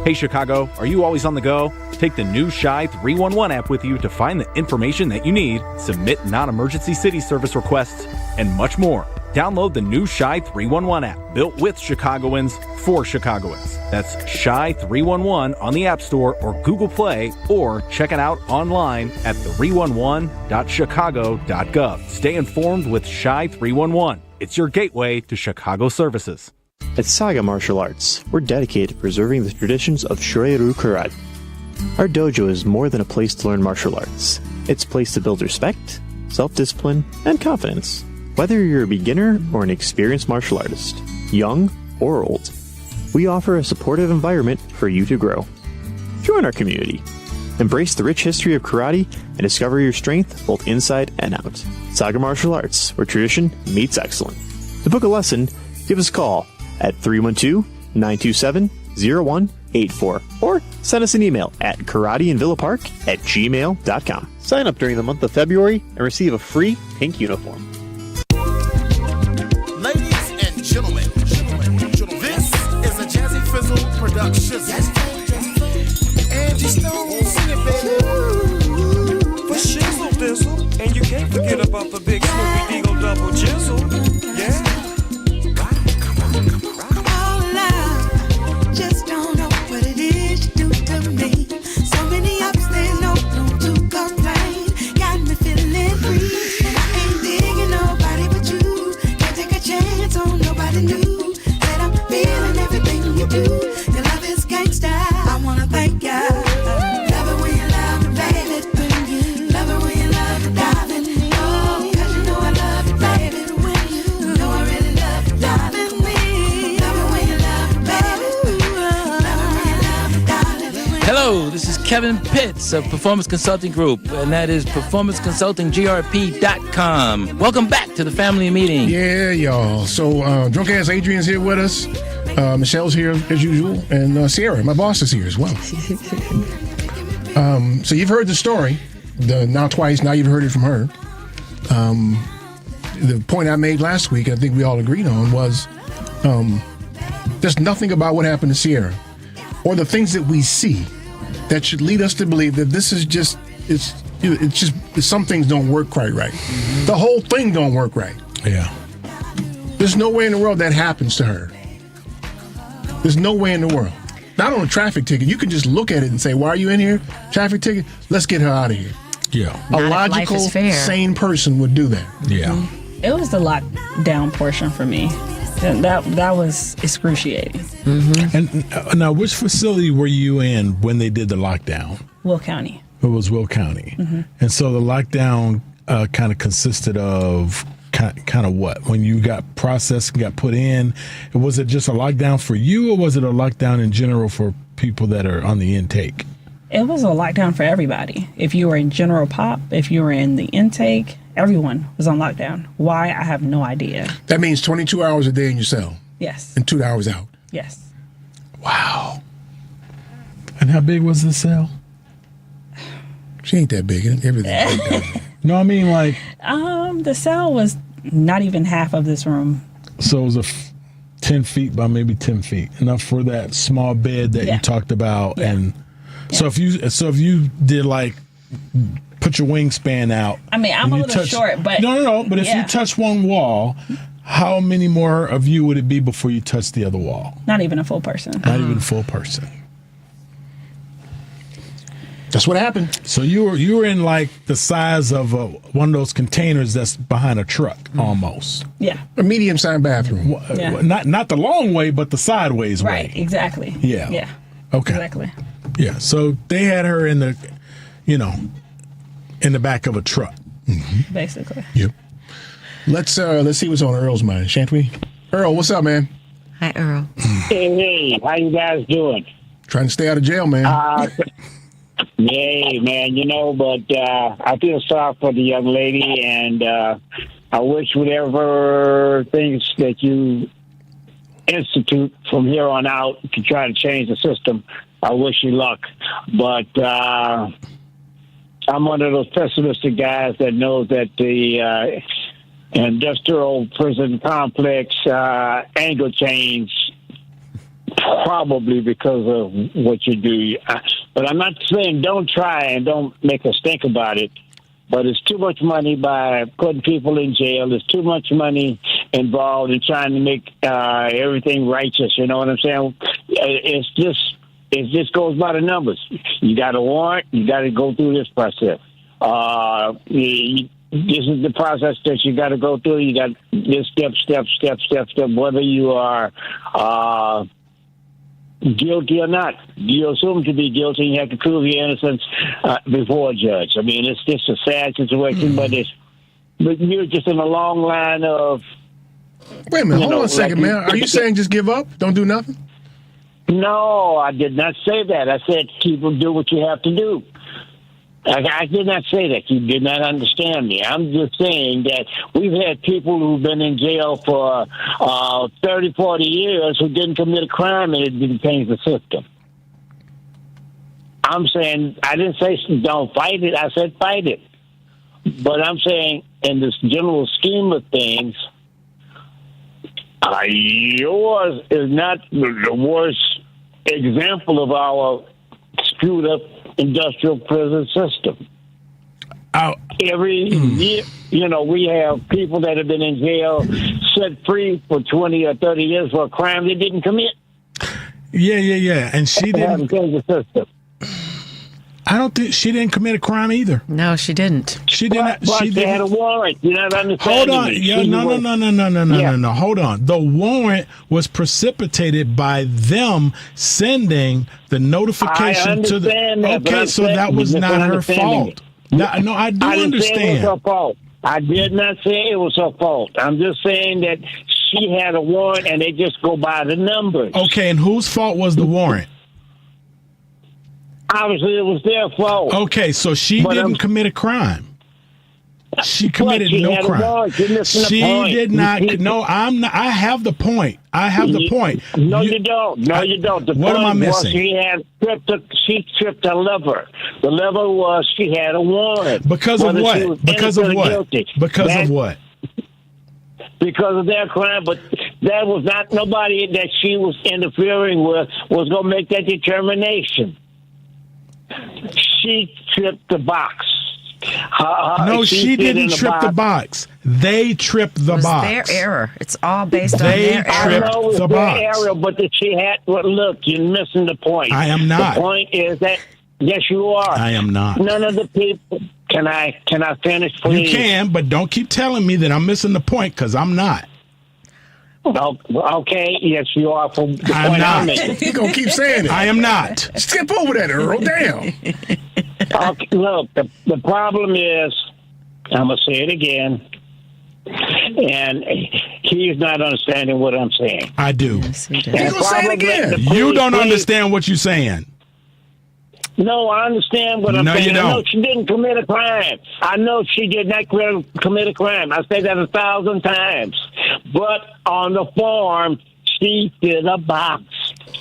Hey Chicago, are you always on the go? Take the new Shy 311 app with you to find the information that you need, submit non-emergency city service requests, and much more. Download the new Shy 311 app, built with Chicagoans for Chicagoans. That's Shy 311 on the App Store or Google Play, or check it out online at 311.chicago.gov. Stay informed with Shy 311. It's your gateway to Chicago services. At Saga Martial Arts, we're dedicated to preserving the traditions of Shoreiru Karate. Our dojo is more than a place to learn martial arts. It's a place to build respect, self-discipline, and confidence. Whether you're a beginner or an experienced martial artist, young or old, we offer a supportive environment for you to grow. Join our community. Embrace the rich history of karate and discover your strength both inside and out. Saga Martial Arts, where tradition meets excellence. To book a lesson, give us a call at 312-927-0184 or send us an email at karateinvillapark@gmail.com. Sign up during the month of February and receive a free pink uniform. Ladies and gentlemen, this is a Jazzy Fizzle production. Angie Stone, sing it, baby. For shizzle dizzle, and you can't forget about the big Snoopy Deagle double jizzle. Yeah. Just don't know what it is you do to me. So many ups, there's no room to Hello, this is Kevin Pitts of Performance Consulting Group, and that is performanceconsultinggrp.com. Welcome back to the family meeting. Yeah, y'all. So, Drunk Ass Adrian's here with us. Michelle's here as usual, and Sierra, my boss, is here as well. So you've heard the story, now twice. Now you've heard it from her. The point I made last week, I think we all agreed on, was there's nothing about what happened to Sierra or the things that we see that should lead us to believe that this is just it's just some things don't work quite right. The whole thing don't work right. Yeah. There's no way in the world that happens to her. There's no way in the world. Not on a traffic ticket. You can just look at it and say, why are you in here? Traffic ticket? Let's get her out of here. Yeah. Not A if logical, life is fair. sane person would do that. Yeah. It was the lockdown portion for me. That was excruciating. And now, which facility were you in when they did the lockdown? Will County. It was Will County. And so the lockdown kind of consisted of kind of what? When you got processed and got put in, was it just a lockdown for you, or was it a lockdown in general for people that are on the intake? It was a lockdown for everybody. If you were in general pop, if you were in the intake, everyone was on lockdown. Why? I have no idea. That means 22 hours a day in your cell. Yes. And 2 hours out. Yes. Wow. And how big was the cell? She ain't that big. Everything. No, I mean like. The cell was not even half of this room. So it was 10 feet by maybe 10 feet, enough for that small bed that you talked about. And so if you did like put your wingspan out. I mean, I'm a little short, but no. But if you touch one wall, how many more of you would it be before you touch the other wall? Not even a full person. Not even a full person. That's what happened. So you were in like the size of one of those containers that's behind a truck, almost. Yeah. A medium-sized bathroom. Not the long way, but the sideways way. Right. Exactly. Yeah. Yeah. Okay. Exactly. Yeah. So they had her in the, in the back of a truck. Basically. Yep. Let's see what's on Earl's mind, shan't we? Earl, what's up, man? Hi, Earl. Hey, how you guys doing? Trying to stay out of jail, man. Yay, man. But I feel sorry for the young lady, and I wish whatever things that you institute from here on out to try to change the system, I wish you luck. But I'm one of those pessimistic guys that knows that the industrial prison complex ain't gonna change, probably because of what you do. But I'm not saying don't try and don't make us think about it. But it's too much money by putting people in jail. There's too much money involved in trying to make everything righteous. You know what I'm saying? It just goes by the numbers. You got a warrant. You got to go through this process. This is the process that you got to go through. You got this step. Whether you are guilty or not, you assume to be guilty. You have to prove your innocence before a judge. I mean, it's just a sad situation, but you're just in a long line of. Wait a minute, hold on a second, man. Are you saying just give up? Don't do nothing? No, I did not say that. I said people do what you have to do. I did not say that. You did not understand me. I'm just saying that we've had people who've been in jail for 30, 40 years who didn't commit a crime, and it didn't change the system. I'm saying, I didn't say don't fight it. I said fight it. But I'm saying in this general scheme of things, yours is not the worst example of our screwed up industrial prison system. Every year, we have people that have been in jail set free for 20 or 30 years for a crime they didn't commit. Yeah. And she didn't. The system. I don't think she didn't commit a crime either. No, she didn't. She did not. But they had a warrant. You're not understanding. Hold on. Yeah, no. Hold on. The warrant was precipitated by them sending the notification to the. Okay, so that was not her fault. No, I do understand. It was her fault. I did not say it was her fault. I'm just saying that she had a warrant, and they just go by the numbers. Okay, and whose fault was the warrant? Obviously, it was their fault. Okay, so she didn't commit a crime. She committed she no had a crime. warrant. You're missing the She point. did not. No, I'm not. I have the point. I have the point. No, you don't. No, you don't. The What point am I was missing? she tripped her liver. The liver was she had a warrant. Because of Whether she was what? Because of innocent or what? guilty. Because of what? Because of their crime, but that was not nobody that she was interfering with was going to make that determination. She tripped the box. No, she didn't trip the box. They tripped the It was box. their error. It's all based on They their I error. know it was the their box. error, but that she had. Well, look, you're missing the point. I am not. The point is that yes, you are. I am not. None of the people. Can I finish, please? You can, but don't keep telling me that I'm missing the point because I'm not. Okay, yes, you are. For the I'm point not. I'm making. He gonna keep saying it. I am not. Skip over that, Earl. Damn. Okay, look, the problem is, I'm going to say it again, and he's not understanding what I'm saying. I do. And He gonna say it probably again. the You don't police- understand what you're saying. No, I understand what I'm No, saying. you I know don't. she didn't commit a crime. I know she did not commit a crime. I say that 1,000 times. But on the form, she did a box.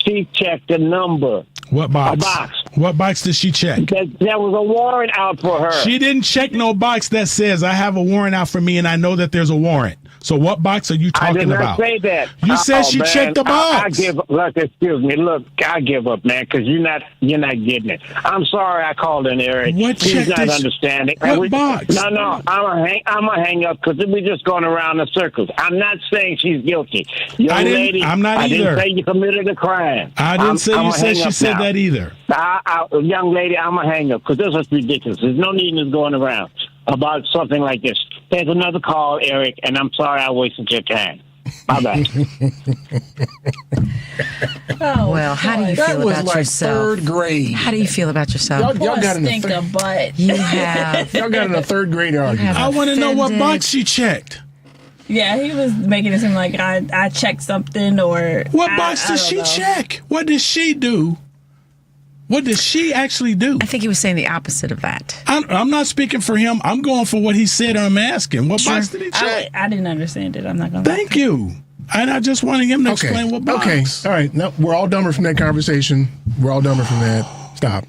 She checked a number. What box? A box. What box did she check? There was a warrant out for her. She didn't check no box that says I have a warrant out for me and I know that there's a warrant. So what box are you I talking did not about? say that. You said Oh, she man. checked the box. I give up. Look, excuse me. Look, I give up, man, because you're not getting it. I'm sorry I called in, Eric. What He's check not did she- understanding. What box? No. I'm gonna hang up because we're just going around in circles. I'm not saying she's guilty. Young I didn't- lady, I'm not I either. didn't say you committed a crime. I didn't say you I'ma said hang she up said now. that either. Young lady, I'm gonna hang up because this is ridiculous. There's no need in going around about something like this. There's another call, Eric, and I'm sorry I wasted your time. Bye bye. Well, how do you That feel was about like yourself? third grade. How do you feel about yourself? Y'all got in the Stinker butt. You have. Y'all got in a third grade argument. I want to know what offended. box she checked. Yeah, he was making it seem like I checked something or What box did she check? What did she do? What did she actually do? I think he was saying the opposite of that. I'm not speaking for him. I'm going for what he said. I'm asking. What box did he check? I didn't understand it. I'm not gonna. Thank you. And I just wanted him to explain what box. Okay. All right. No, we're all dumber from that conversation. We're all dumber from that. Stop.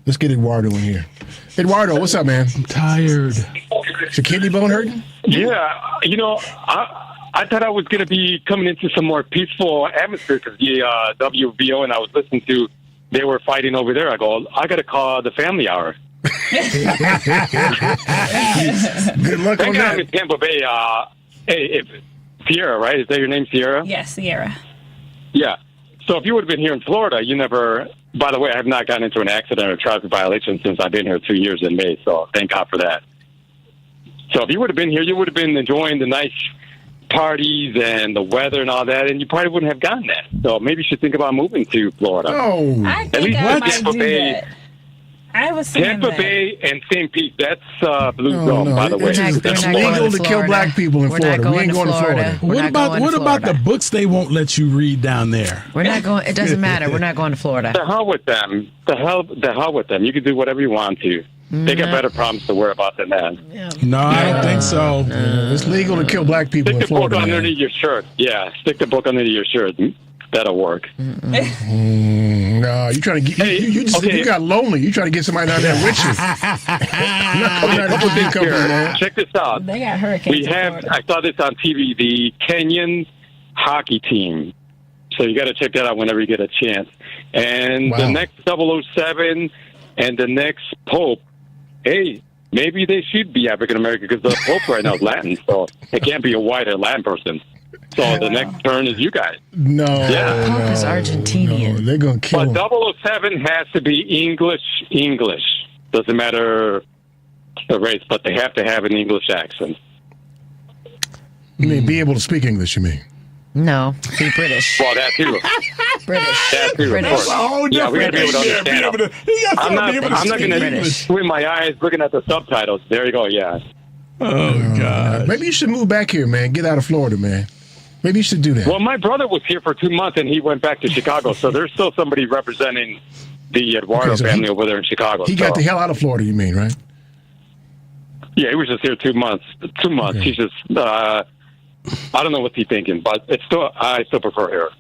Let's get Eduardo in here. Eduardo, what's up, man? I'm tired. Is your kidney bone hurting? Yeah, I thought I was going to be coming into some more peaceful atmosphere because the WVO and I was listening to, they were fighting over there. I go, I got to call the family hour. Good luck on Thank God I'm that. in Tampa Bay. Hey, Sierra, right? Is that your name, Sierra? Yes, Sierra. Yeah. So if you would have been here in Florida, you never. By the way, I have not gotten into an accident or traffic violation since I've been here 2 years in May. So thank God for that. So if you would have been here, you would have been enjoying the nice parties and the weather and all that, and you probably wouldn't have gotten that. So maybe you should think about moving to Florida. Oh, I At think least I with might Tampa do Bay. that. I was saying Tampa that. Bay and St. Pete, that's blue Oh, zone, no. by the way. It's legal to kill black people in Florida. We ain't going to Florida. What about the books they won't let you read down there? We're not going. It doesn't matter. We're not going to Florida. The hell with them. The hell with them. You can do whatever you want to. They got better problems to worry about than that. No, I don't think so. It's legal to kill black people Stick in the book Florida. man. underneath your shirt. Yeah, stick the book underneath your shirt. That'll work. No, you trying to get you got lonely. You trying to get somebody down there with you. Check this out. They got hurricanes. We have. I saw this on TV. The Kenyan hockey team. So you got to check that out whenever you get a chance. And the next 007 and the next Pope. Hey, maybe they should be African American because the Pope right now is Latin, so it can't be a white or Latin person. So the next turn is you guys. No, Yeah. Pope is Argentinian. no, they're gonna kill him. But 007 has to be English. Doesn't matter the race, but they have to have an English accent. You mean be able to speak English? You mean? No, be British. Well, that too. British. That too, of British. course. Yeah, we got to be able to understand them. I'm not going to British. squint my eyes looking at the subtitles. There you go, yeah. Oh, God. Maybe you should move back here, man. Get out of Florida, man. Maybe you should do that. Well, my brother was here for 2 months, and he went back to Chicago, so there's still somebody representing the Eduardo family over there in Chicago. He got the hell out of Florida, you mean, right? Yeah, he was just here 2 months. 2 months. Okay. He's just, I don't know what he's thinking, but I still prefer here.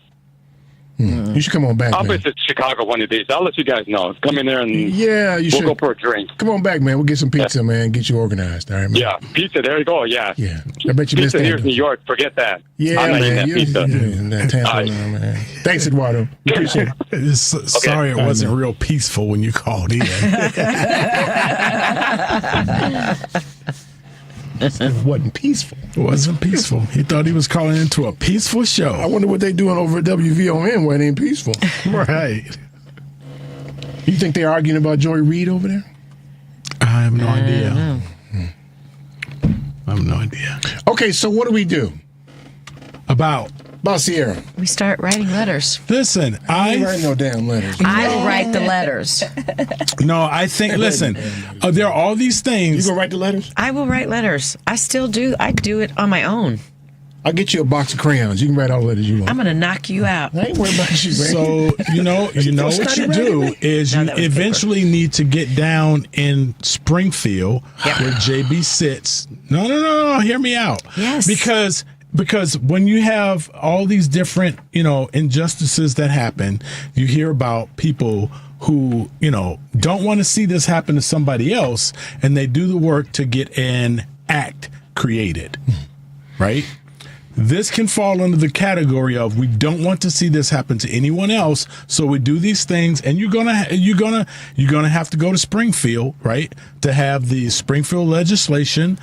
You should come on back, I'll man. visit Chicago one of these days. I'll let you guys know. Come in there and you we'll should go for a drink. Come on back, man. We'll get some pizza, man. Get you organized, all right, man? Yeah, pizza. There you go. Yeah. Yeah. I bet you missed Pizza that. here in New York. Forget that. Yeah, I'm not eating man. that pizza. That Tampa, man. Thanks, Eduardo. We appreciate it. Sorry, it wasn't real peaceful when you called in. It wasn't peaceful. It wasn't peaceful. He thought he was calling into a peaceful show. I wonder what they doing over at WVON where it ain't peaceful. Right. You think they're arguing about Joy Reid over there? I have no idea. I have no idea. Okay, so what do we do? About Sierra. We start writing letters. Listen, I ain't writing no damn letters. I will write the letters. No, I think, listen, there are all these things. You gonna write the letters? I will write letters. I still do. I do it on my own. I'll get you a box of crayons. You can write all the letters you want. I'm going to knock you out. I ain't worried about you, man. So, you know what you do is you eventually need to get down in Springfield where JB sits. No, hear me out. Yes. Because when you have all these different, injustices that happen, you hear about people who, don't want to see this happen to somebody else, and they do the work to get an act created, right? This can fall under the category of we don't want to see this happen to anyone else, so we do these things, and you're gonna have to go to Springfield, right, to have the Springfield legislation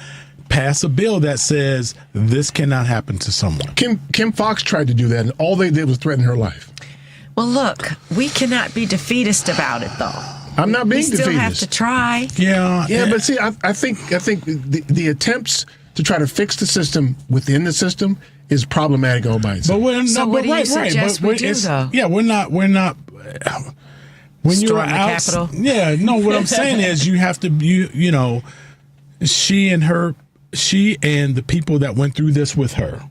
pass a bill that says this cannot happen to someone. Kim Fox tried to do that, and all they did was threaten her life. Well, look, we cannot be defeatist about it, though. I'm not being defeatist. We still have to try. Yeah, but see, I think the attempts to try to fix the system within the system is problematic all by itself. So what do you suggest we do, though? Yeah, we're not. When you're out, Capitol? Yeah, no. What I'm saying is, you have to. She and the people that went through this with her,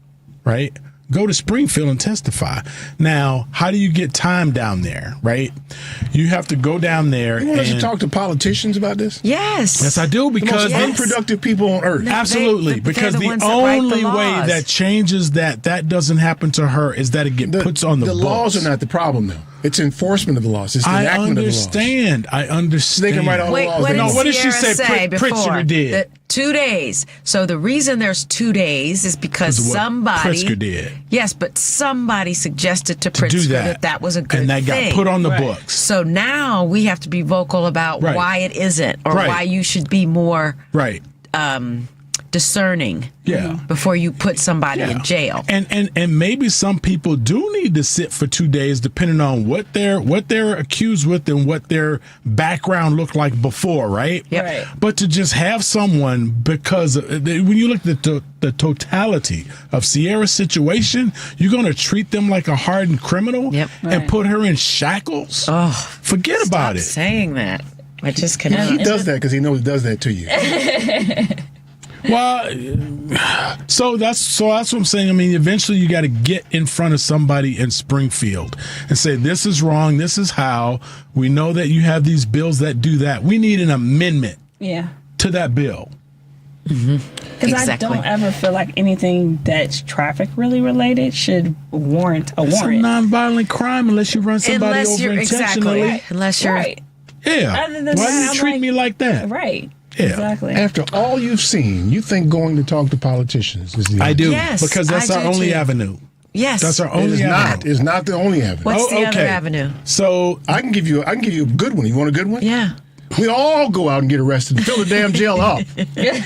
right? Go to Springfield and testify. Now, how do you get time down there, right? You have to go down there. You want us to talk to politicians about this? Yes. Yes, I do, because the most unproductive people on earth. Absolutely, because the only way that changes that doesn't happen to her is that it puts on the books. The laws are not the problem, though. It's enforcement of the laws. It's the enactment of the laws. I understand. They can write all the laws. What did she say? Pritzker did. 2 days. So the reason there's 2 days is because somebody. Pritzker did. Yes, but somebody suggested to Pritzker that was a good thing. And that got put on the books. So now we have to be vocal about why it isn't, or why you should be more discerning before you put somebody in jail. And maybe some people do need to sit for 2 days, depending on what they're accused with and what their background looked like before, right? Yep. Right. But to just have someone, because when you look at the totality of Sierra's situation, you're going to treat them like a hardened criminal and put her in shackles? Oh, forget about it. Saying that. I just cannot. He does that because he knows he does that to you. Well, so that's what I'm saying. I mean, eventually you got to get in front of somebody in Springfield and say, this is wrong. This is how. We know that you have these bills that do that. We need an amendment to that bill. Because I don't ever feel like anything that's traffic really related should warrant a warrant. It's a nonviolent crime unless you run somebody over intentionally. Unless you're Yeah. Why do you treat me like that? Right. Yeah. Exactly. After all you've seen, you think going to talk to politicians is the I do. Yes, because that's I our do only too. avenue. Yes. That's our only avenue. It's not the only avenue. What's the other avenue? So I can give you a good one. You want a good one? Yeah. We all go out and get arrested and fill the damn jail up.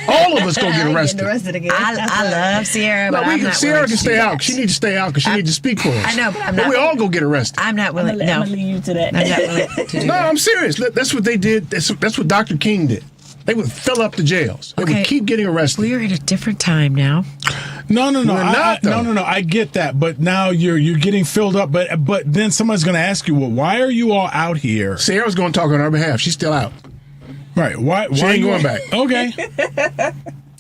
All of us go get arrested. I love Sierra, but Sierra can stay out. She needs to stay out because she needs to speak for us. I know, but I'm not. we all go get arrested. I'm not willing. I'm gonna leave you to that. I'm not willing to do No, that. I'm serious. That's what they did. That's what Dr. King did. They would fill up the jails. They would keep getting arrested. We're in a different time now. No. We're not, though. No. I get that, but now you're getting filled up. But then somebody's going to ask you, well, why are you all out here? Sierra's going to talk on our behalf. She's still out. Why She ain't going back. Okay.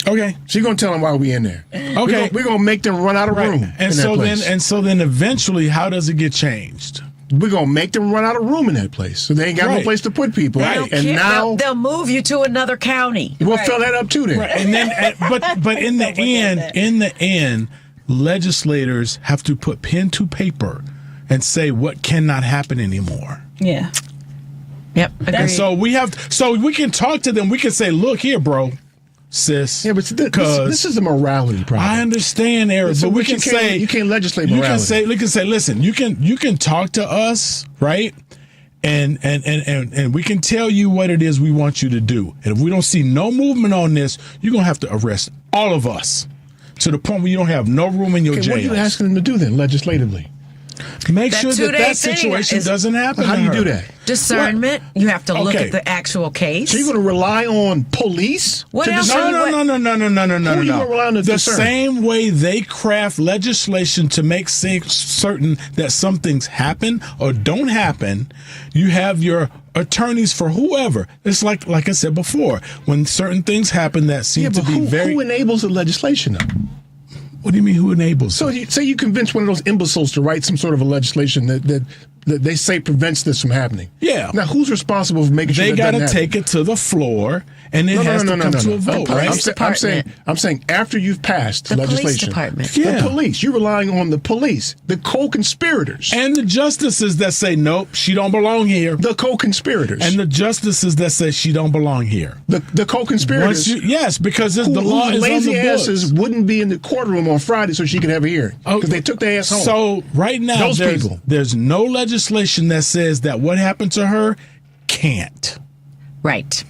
Okay. She's going to tell them why we in there. Okay. We're going to make them run out of room. And so then eventually, how does it get changed? we're going to make them run out of room in that place. So they ain't got no place to put people. Right. And now they'll move you to another county. We'll fill that up too then. Right. And then, but in the end, legislators have to put pen to paper and say what cannot happen anymore. Yeah. Yep. And so we can talk to them. We can say, look here, bro, sis. Yeah, but this is a morality problem. I understand, Eric, but we can say you can't legislate morality. We can say, listen, you can talk to us, right? And we can tell you what it is we want you to do. And if we don't see no movement on this, you're gonna have to arrest all of us to the point where you don't have no room in your jail. What are you asking them to do then, legislatively? Make sure that situation doesn't happen. How do you do that? Discernment. What? You have to look at the actual case. So you're going to rely on police? What to else? No. Who are you going to rely on to The discern? same way they craft legislation to make certain that some things happen or don't happen, you have your attorneys for whoever. It's like I said before, when certain things happen that seem to be who enables the legislation though? What do you mean who enables? So say you convince one of those imbeciles to write some sort of a legislation that they say prevents this from happening. Yeah. Now who's responsible for making sure they that got to take it to the floor and it has to come to a vote, right? I'm saying after you've passed legislation. Police department. The police. You're relying on the police, the co-conspirators. And the justices that say, nope, she don't belong here. The co-conspirators. And the justices that say she don't belong here. The co-conspirators. Yes, because the law is lazy on the books. asses wouldn't be in the courtroom on Friday so she could have a hearing. Because they took their ass home. So right now, there's no legislation that says that what happened to her can't. Right.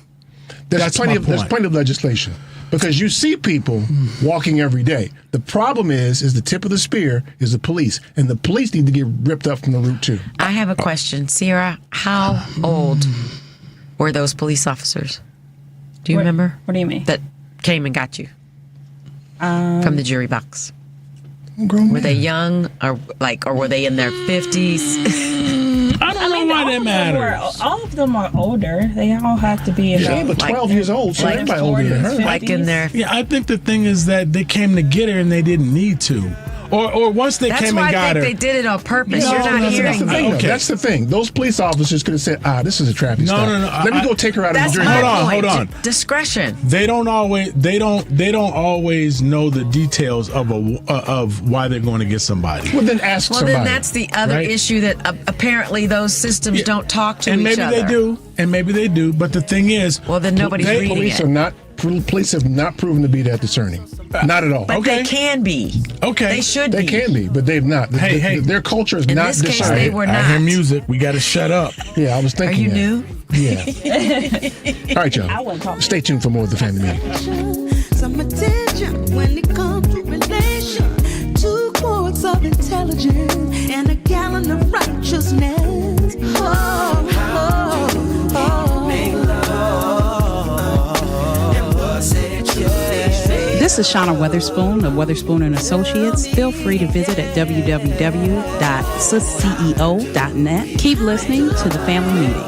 There's plenty of legislation because you see people walking every day. The problem is the tip of the spear is the police, and the police need to get ripped up from the root too. I have a question, Sierra. How old were those police officers? Do you remember? What do you mean? That came and got you from the jury box. Were they young or were they in their 50s? I don't know why that matters. All of them are older. They all have to be but 12 years old, so everybody older than her. Like in there. Yeah, I think the thing is that they came to get her and they didn't need to. Or once they came and got her. That's why I think they did it on purpose. No, You're not hearing me. That's the thing. Those police officers could have said, this is a traffic stop. No. Let me go take her out of the jury. Hold on. Discretion. They don't always know the details of why they're going to get somebody. Well, then ask somebody. Well, then that's the other issue that apparently those systems don't talk to each other. And maybe they do. But the thing is, well, then nobody's reading police it. Police have not proven to be that discerning. Not at all. But they can be. Okay. They should be. They can be, but they've not. Hey. Their culture is In not this case, discerning. they were not. I hear music. We got to shut up. Yeah, I was thinking. Are you new? Yeah. All right, y'all. Stay tuned for more of the Family Meeting. Some attention when it comes to relation. 2 quarts of intelligence and a gallon of righteousness. This is Shauna Weatherspoon of Weatherspoon & Associates. Feel free to visit at www.sysceo.net. Keep listening to the Family Meeting.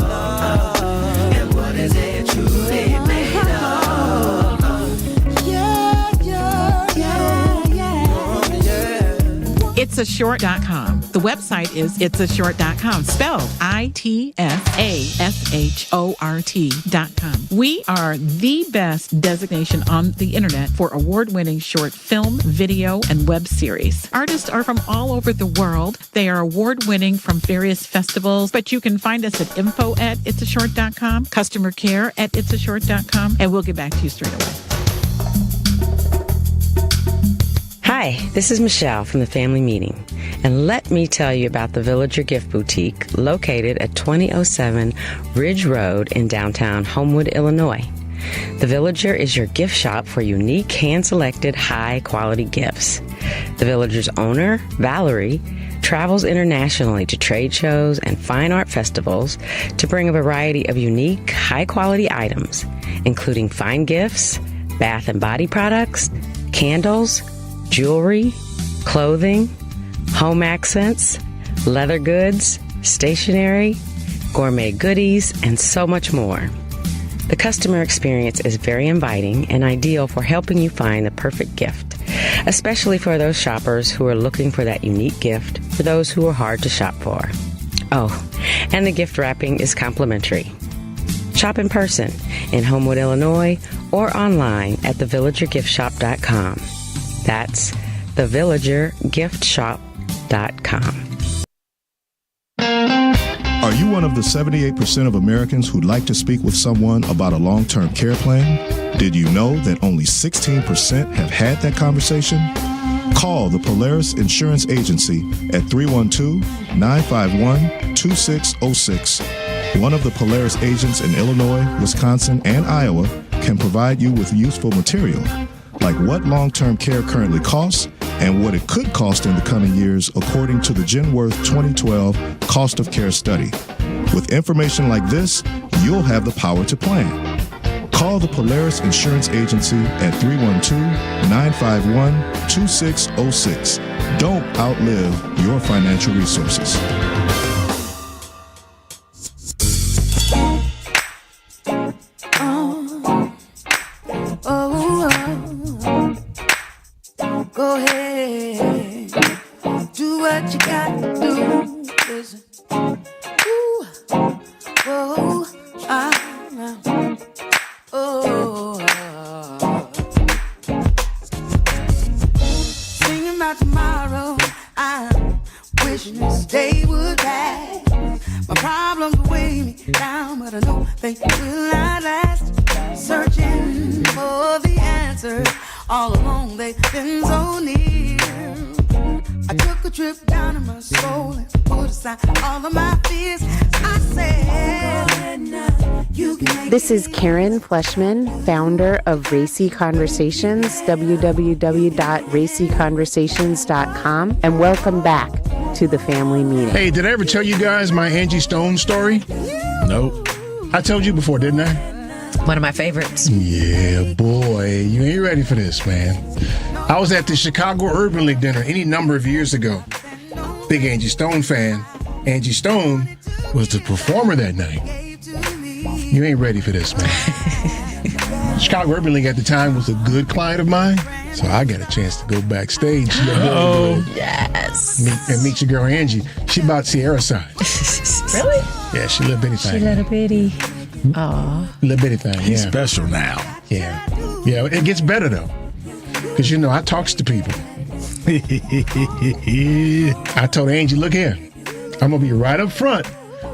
Itsashort.com. The website is itsashort.com, spelled ITSASHORT.com. We are the best designation on the internet for award-winning short film, video, and web series. Artists are from all over the world. They are award-winning from various festivals, but you can find us at info@itsashort.com, customer care at itsashort.com, and we'll get back to you straight away. Hi, this is Michelle from the Family Meeting, and let me tell you about the Villager Gift Boutique located at 2007 Ridge Road in downtown Homewood, Illinois. The Villager is your gift shop for unique, hand-selected, high-quality gifts. The Villager's owner, Valerie, travels internationally to trade shows and fine art festivals to bring a variety of unique, high-quality items, including fine gifts, bath and body products, candles, jewelry, clothing, home accents, leather goods, stationery, gourmet goodies, and so much more. The customer experience is very inviting and ideal for helping you find the perfect gift, especially for those shoppers who are looking for that unique gift for those who are hard to shop for. Oh, and the gift wrapping is complimentary. Shop in person in Homewood, Illinois, or online at thevillagergiftshop.com. That's thevillagergiftshop.com. Are you one of the 78% of Americans who'd like to speak with someone about a long-term care plan? Did you know that only 16% have had that conversation? Call the Polaris Insurance Agency at 312-951-2606. One of the Polaris agents in Illinois, Wisconsin, and Iowa can provide you with useful material, like what long-term care currently costs and what it could cost in the coming years according to the Genworth 2012 Cost of Care Study. With information like this, you'll have the power to plan. Call the Polaris Insurance Agency at 312-951-2606. Don't outlive your financial resources. Go ahead, do what you got to do. Listen. Ooh, whoa, singing about tomorrow. I'm wishing this day would pass. My problems weigh me down, but I know they will not last. Searching for the answer. All along they've been so near. I took a trip down in my soul and put aside all of my fears. I said, you can make This is Karen Fleshman, founder of Racy Conversations, www.racyconversations.com, and welcome back to the family meeting. Hey, did I ever tell you guys my Angie Stone story? Nope. I told you before, didn't I? One of my favorites. Yeah, boy. You ain't ready for this, man. I was at the Chicago Urban League dinner any number of years ago. Big Angie Stone fan. Angie Stone was the performer that night. You ain't ready for this, man. Chicago Urban League at the time was a good client of mine, so I got a chance to go backstage. Yes. Meet your girl Angie. She about Sierra size. Really? Yeah, she little bitty thing. She little bitty. Aw. Little bitty thing, yeah. He's special now. Yeah. Yeah, it gets better, though. Because, I talks to people. I told Angie, look here. I'm going to be right up front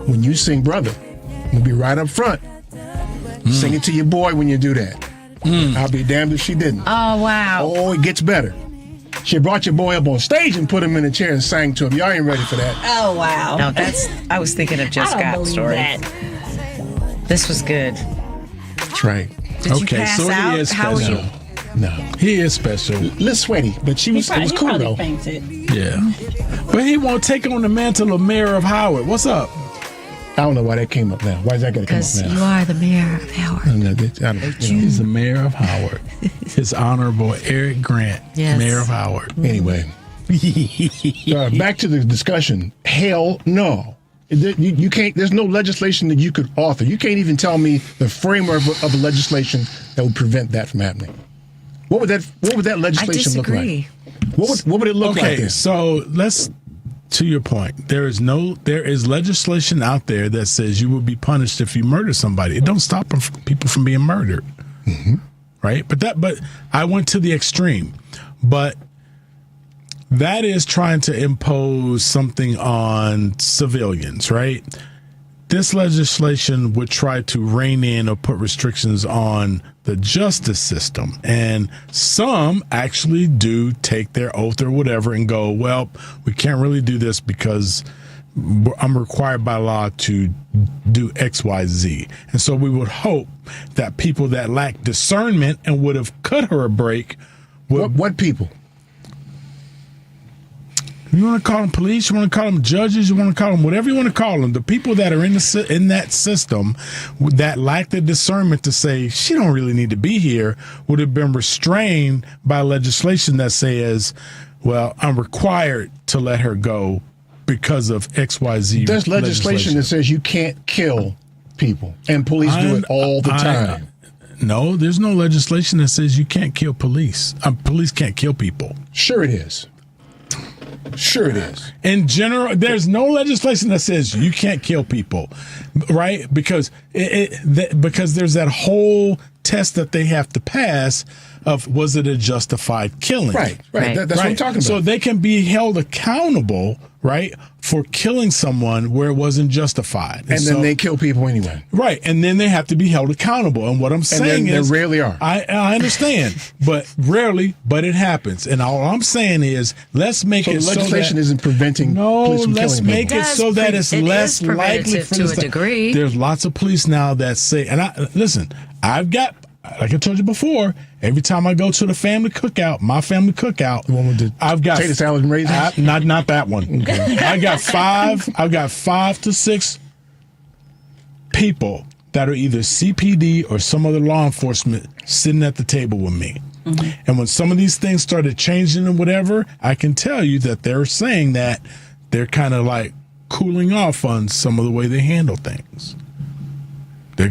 when you sing Brother. I'm going to be right up front. Sing it to your boy when you do that. I'll be damned if she didn't. Oh, wow. Oh, it gets better. She brought your boy up on stage and put him in a chair and sang to him. Y'all ain't ready for that. Oh, wow. No, I was thinking of Just Scott's story. That. This was good. That's right. Did you pass out? He is How were special. you? No. He is special. Little sweaty, but it was cool, though. Fainted. Yeah. But he won't take on the mantle of mayor of Howard. What's up? I don't know why that came up now. Why is that going to come up Because now? you are the mayor of Howard. He's the mayor of Howard. His Honorable Eric Grant, Yes. mayor of Howard. Anyway. Back to the discussion. Hell no. You can't. There's no legislation that you could author. You can't even tell me the framework of a legislation that would prevent that from happening. What would that legislation look like? What would it look like? Okay, so to your point, there is legislation out there that says you will be punished if you murder somebody. It don't stop people from being murdered, right? But I went to the extreme, but that is trying to impose something on civilians, right? This legislation would try to rein in or put restrictions on the justice system. And some actually do take their oath or whatever and go, well, we can't really do this because I'm required by law to do X, Y, Z. And so we would hope that people that lack discernment and would have cut her a break. What people? You want to call them police, you want to call them judges, you want to call them whatever you want to call them. The people that are in that system that lack the discernment to say, she don't really need to be here, would have been restrained by legislation that says, well, I'm required to let her go because of XYZ. There's legislation that says you can't kill people, and police do it all the time. No, there's no legislation that says you can't kill police. Police can't kill people. Sure it is. Sure it is. In general, there's no legislation that says you can't kill people, right? Because because there's that whole test that they have to pass of was it a justified killing? Right. That's what I'm talking about. So they can be held accountable, right, for killing someone where it wasn't justified. And then they kill people anyway. Right. And then they have to be held accountable. And what I'm saying is... They rarely are. I understand, but rarely, but it happens. And all I'm saying is, let's make it so that... legislation isn't preventing police from killing people. Let's make it so that it's less likely for to a degree. There's lots of police now that say... And listen, I've got... Like I told you before, every time I go to the family cookout, my family cookout, the one with I've got potato salad and raisins. Not that one. Okay. I've got 5 to 6 people that are either CPD or some other law enforcement sitting at the table with me. Mm-hmm. And when some of these things started changing and whatever, I can tell you that they're saying that they're kind of like cooling off on some of the way they handle things. They're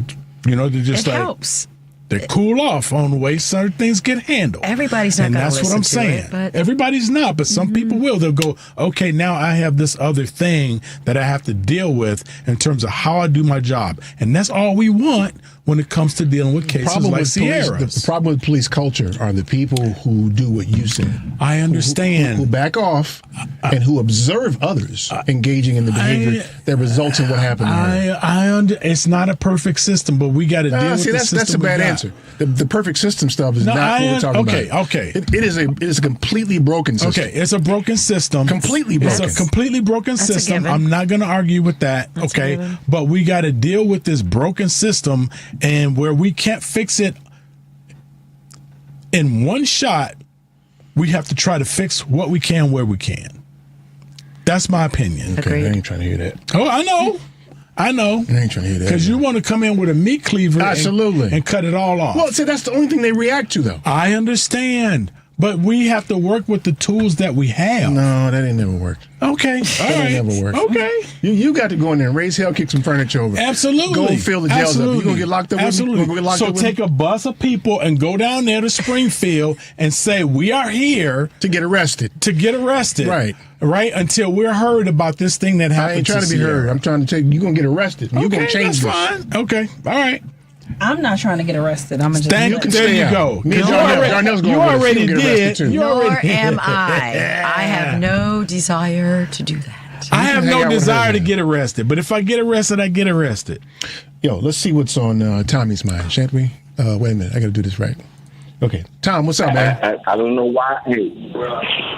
just like helps. They cool off on the way certain things get handled. Everybody's not going to listen to it. And that's what I'm saying. But everybody's not, but some people will. They'll go, okay, now I have this other thing that I have to deal with in terms of how I do my job. And that's all we want when it comes to dealing with cases like Sierra. The problem with police culture are the people who do what you said. I understand. Who back off and who observe others engaging in the behavior that results in what happened. It's not a perfect system, but we got to deal with the system. That's a bad answer. The perfect system stuff is not what we're talking about. Okay. It is a completely broken system. Okay, it's a broken system. Completely broken. It's a completely broken system. I'm not going to argue with that. Okay, but we got to deal with this broken system, and where we can't fix it in one shot, we have to try to fix what we can where we can. That's my opinion. Okay, I ain't trying to hear that. Oh, I know. I ain't trying to hear that. Because you want to come in with a meat cleaver and cut it all off. Well, see, that's the only thing they react to, though. I understand. But we have to work with the tools that we have. No, that ain't never worked. Okay. All right. Ain't never worked. Okay. You got to go in there and raise hell, kick some furniture over. Absolutely. Go and fill the jails up. You going to get locked up Absolutely. with me? So take a bus of people and go down there to Springfield and say, we are here to get arrested. Right. Right? Until we're heard about this thing that happened. I ain't trying to be heard. I'm trying to tell you, you're going to get arrested. You're going to change this. Fine. Okay. All right. I'm not trying to get arrested. I'm just you can there stay you out. go. Me and Darnell's going you already did. Nor am I. I have no desire to do that. I have no desire to get arrested, but if I get arrested, I get arrested. Yo, let's see what's on Tommy's mind, shan't we? Wait a minute. I got to do this right. Okay. Tom, what's up, man? I don't know why. Hey.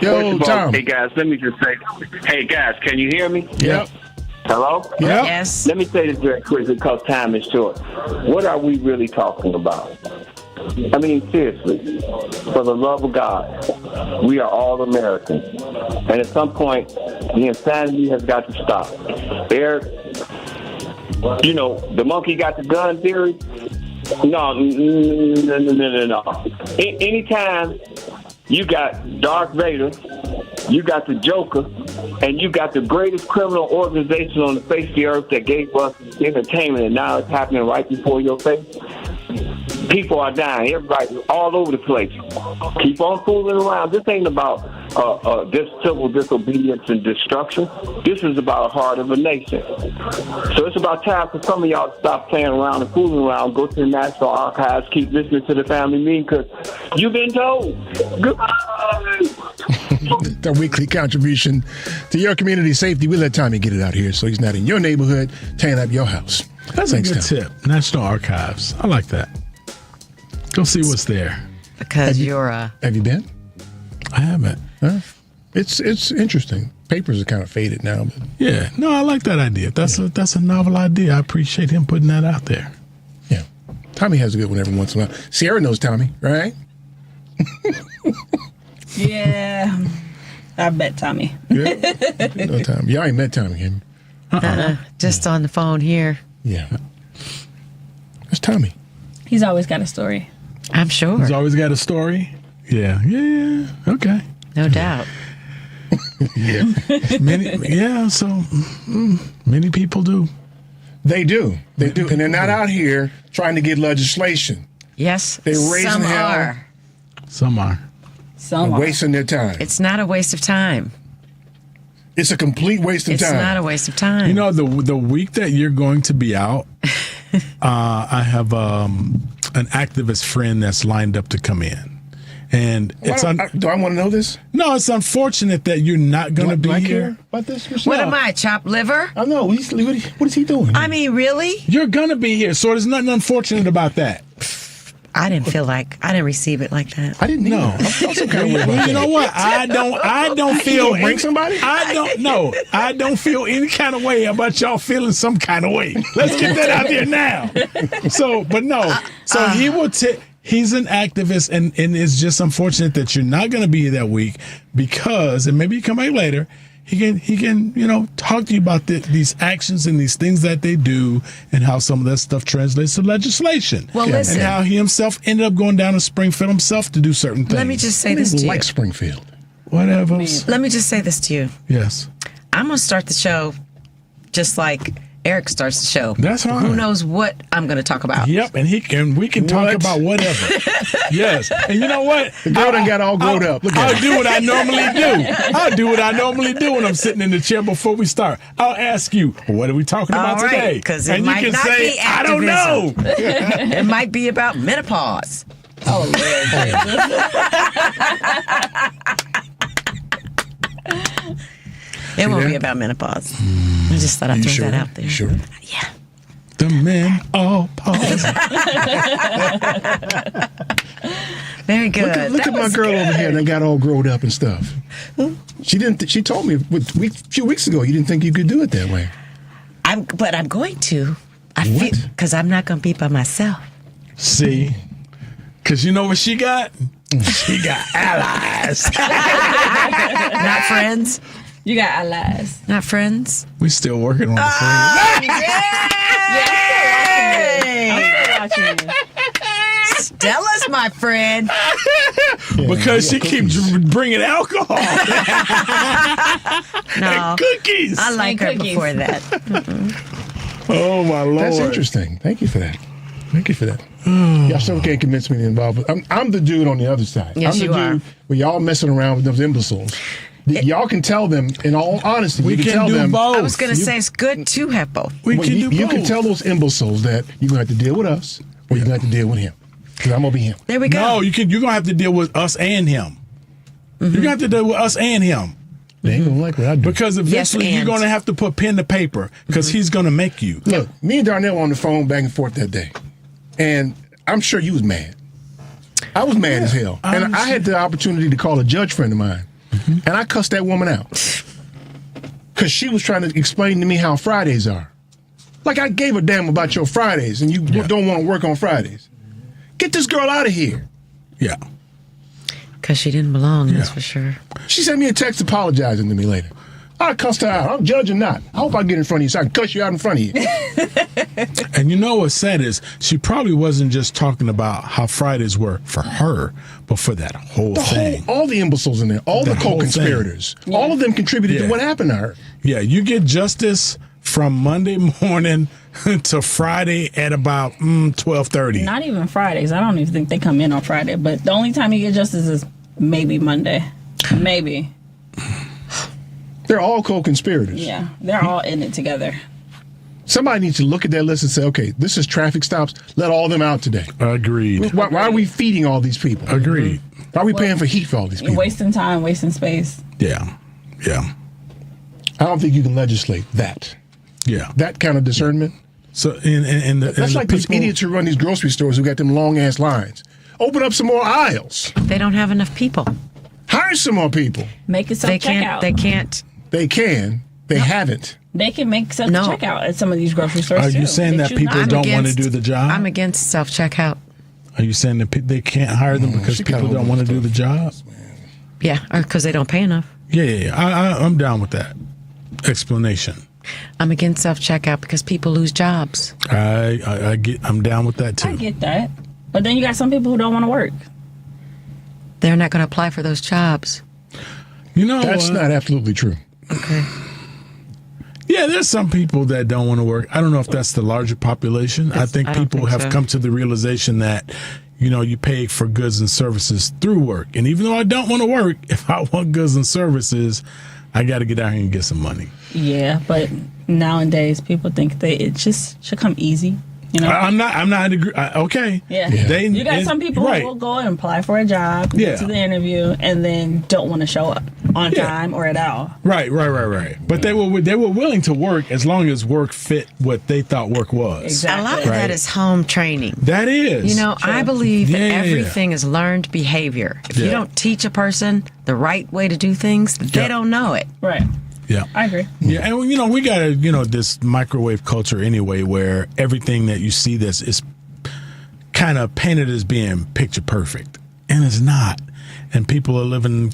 Yo, Tom. Hey, guys, let me just say, hey, guys, can you hear me? Yep. Hello? Yep. Yes. Let me say this very quickly because time is short. What are we really talking about? I mean, seriously, for the love of God, we are all Americans. And at some point, the insanity has got to stop. The monkey got the gun theory. No. Anytime you got Darth Vader, you got the Joker, and you got the greatest criminal organization on the face of the earth that gave us entertainment, and now it's happening right before your face. People are dying. Everybody, all over the place. Keep on fooling around. This ain't about this civil disobedience and destruction. This is about the heart of a nation. So it's about time for some of y'all to stop playing around and fooling around. Go to the National Archives. Keep listening to the family meeting because you've been told. Goodbye. The weekly contribution to your community safety. We let Tommy get it out here so he's not in your neighborhood tearing up your house. That's a good tip. National Archives. I like that. Go see what's there. Because you're a... Have you been? I haven't. Huh? It's interesting. Papers are kind of faded now. But. Yeah. No, I like that idea. That's a novel idea. I appreciate him putting that out there. Yeah. Tommy has a good one every once in a while. Sierra knows Tommy, right? Yeah. I bet Tommy. Yeah. No, Tommy. Y'all ain't met Tommy, have you? Just on the phone here. Yeah. That's Tommy. He's always got a story. I'm sure. He's always got a story. Yeah. Okay. No doubt. Yeah. So many people do. They do. And they're not out here trying to get legislation. Yes. They're raising hell. Some are. Some are. Wasting their time. It's not a waste of time. It's a complete waste of time. It's not a waste of time. You know, the week that you're going to be out, I have an activist friend that's lined up to come in. And it's do I want to know this? No, it's unfortunate that you're not going to be here. About this? What am I, chopped liver? I know. What is he doing? I mean, really? You're going to be here, so there's nothing unfortunate about that. I didn't receive it like that. I didn't know. You know what? I don't feel. Bring somebody? I don't feel any kind of way about y'all feeling some kind of way. Let's get that out there now. So he will take. He's an activist, and it's just unfortunate that you're not going to be here that week because, and maybe you come back later. He can talk to you about these actions and these things that they do, and how some of that stuff translates to legislation. Well, listen, and how he himself ended up going down to Springfield himself to do certain things. Let me just say this to you. Like Springfield, whatever. Let me just say this to you. Yes, I'm gonna start the show just like Eric starts the show. That's fine. Who knows what I'm going to talk about? Yep, and we can talk about whatever. Yes, and you know what? The girl done got all grown up. I'll do what I normally do. I'll do what I normally do when I'm sitting in the chair before we start. I'll ask you, what are we talking about today? Because and it might you can not say, be I don't know. It might be about menopause. Oh, Lord. It won't be about menopause. I just thought I'd throw that out there. You sure? Yeah. The men all pause. Very good. Look at my girl over here that got all grown up and stuff. She didn't. She told me a few weeks ago you didn't think you could do it that way. But I'm going to. Because I'm not going to be by myself. See? Because you know what she got? She got allies. Not friends. You got allies. Not friends. We still working on the I'm still watching you. Stella's my friend. Because she keeps bringing alcohol. No. And cookies. I like her before that. Oh, my Lord. That's interesting. Thank you for that. Y'all still can't convince me to involve. I'm the dude on the other side. Yes, I'm the you are. dude where y'all messing around with those imbeciles. Y'all can tell them, in all honesty, we you can can tell do them. both. I was going to say it's good to have both. We can do both. You can tell those imbeciles that you're going to have to deal with us or you're going to have to deal with him. Because I'm going to be him. There we go. No, you're going to have to deal with us and him. Mm-hmm. You're going to have to deal with us and him. They ain't going to like what I do. Because eventually you're going to have to put pen to paper because he's going to make you. Look, me and Darnell were on the phone back and forth that day. And I'm sure you was mad. I was mad as hell. And I had the opportunity to call a judge friend of mine. And I cussed that woman out. Because she was trying to explain to me how Fridays are. Like I gave a damn about your Fridays and you don't want to work on Fridays. Get this girl out of here. Yeah. Because she didn't belong, that's for sure. She sent me a text apologizing to me later. I cussed her out. I'm judging not. I hope I get in front of you so I can cuss you out in front of you. And you know what's sad is she probably wasn't just talking about how Fridays were for her, but for that whole thing. All the imbeciles in there, all the co-conspirators, all of them contributed to what happened to her. Yeah, you get justice from Monday morning to Friday at about 12:30. Not even Fridays. I don't even think they come in on Friday. But the only time you get justice is maybe Monday. Maybe. They're all co-conspirators. Yeah, they're all in it together. Somebody needs to look at that list and say, okay, this is traffic stops. Let all of them out today. Agreed. Why are we feeding all these people? Agreed. Why are we paying for heat for all these You're people? wasting time, wasting space. Yeah. I don't think you can legislate that. Yeah. That kind of discernment. So, that's like those idiots who run these grocery stores who got them long ass lines. Open up some more aisles. They don't have enough people. Hire some more people. Make it self-checkout. They can't. They can. They haven't. They can make self-checkout at some of these grocery stores, Are too. you saying that people don't want to do the job? I'm against self-checkout. Are you saying that they can't hire them because people don't want to do the job? Yeah, or because they don't pay enough. Yeah. I'm down with that explanation. I'm against self-checkout because people lose jobs. I'm down with that too. I get that. But then you got some people who don't want to work. They're not going to apply for those jobs. You know, that's not absolutely true. Okay. Yeah, there's some people that don't want to work. I don't know if that's the larger population. I think people have come to the realization that, you pay for goods and services through work. And even though I don't want to work, if I want goods and services, I got to get out here and get some money. Yeah, but nowadays people think it just should come easy. You know, I'm not okay. Yeah. You got some people who will go and apply for a job, get to the interview, and then don't want to show up on time or at all. Right. But they were willing to work as long as work fit what they thought work was. Exactly. A lot of that is home training. That is. You know, I believe that everything is learned behavior. If you don't teach a person the right way to do things, they don't know it. Right. Yeah, I agree. Yeah, and we got this microwave culture anyway, where everything that you see this is kind of painted as being picture perfect, and it's not. And people are living,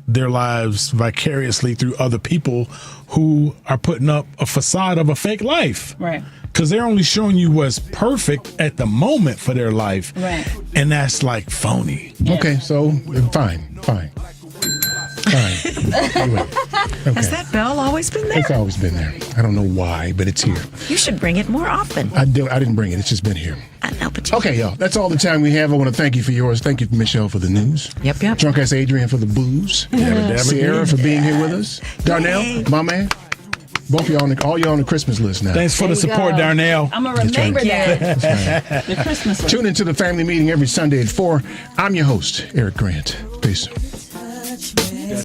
their lives vicariously through other people who are putting up a facade of a fake life. Right. Because they're only showing you what's perfect at the moment for their life. Right. And that's like phony. Yeah. Okay, so fine. Anyway, Has that bell always been there? It's always been there. I don't know why, but it's here. You should bring it more often. I didn't bring it. It's just been here. I know, but you okay, y'all. That's all the time we have. I want to thank you for yours. Thank you, Michelle, for the news. Yep. Drunk ass Adrian for the booze. Sierra for being here with us. Darnell, my man. Both y'all, all y'all on the Christmas list now. Thanks for the support, Darnell. I'm going to remember that. The Christmas list. Tune into the family meeting every Sunday at 4. I'm your host, Eric Grant. Peace.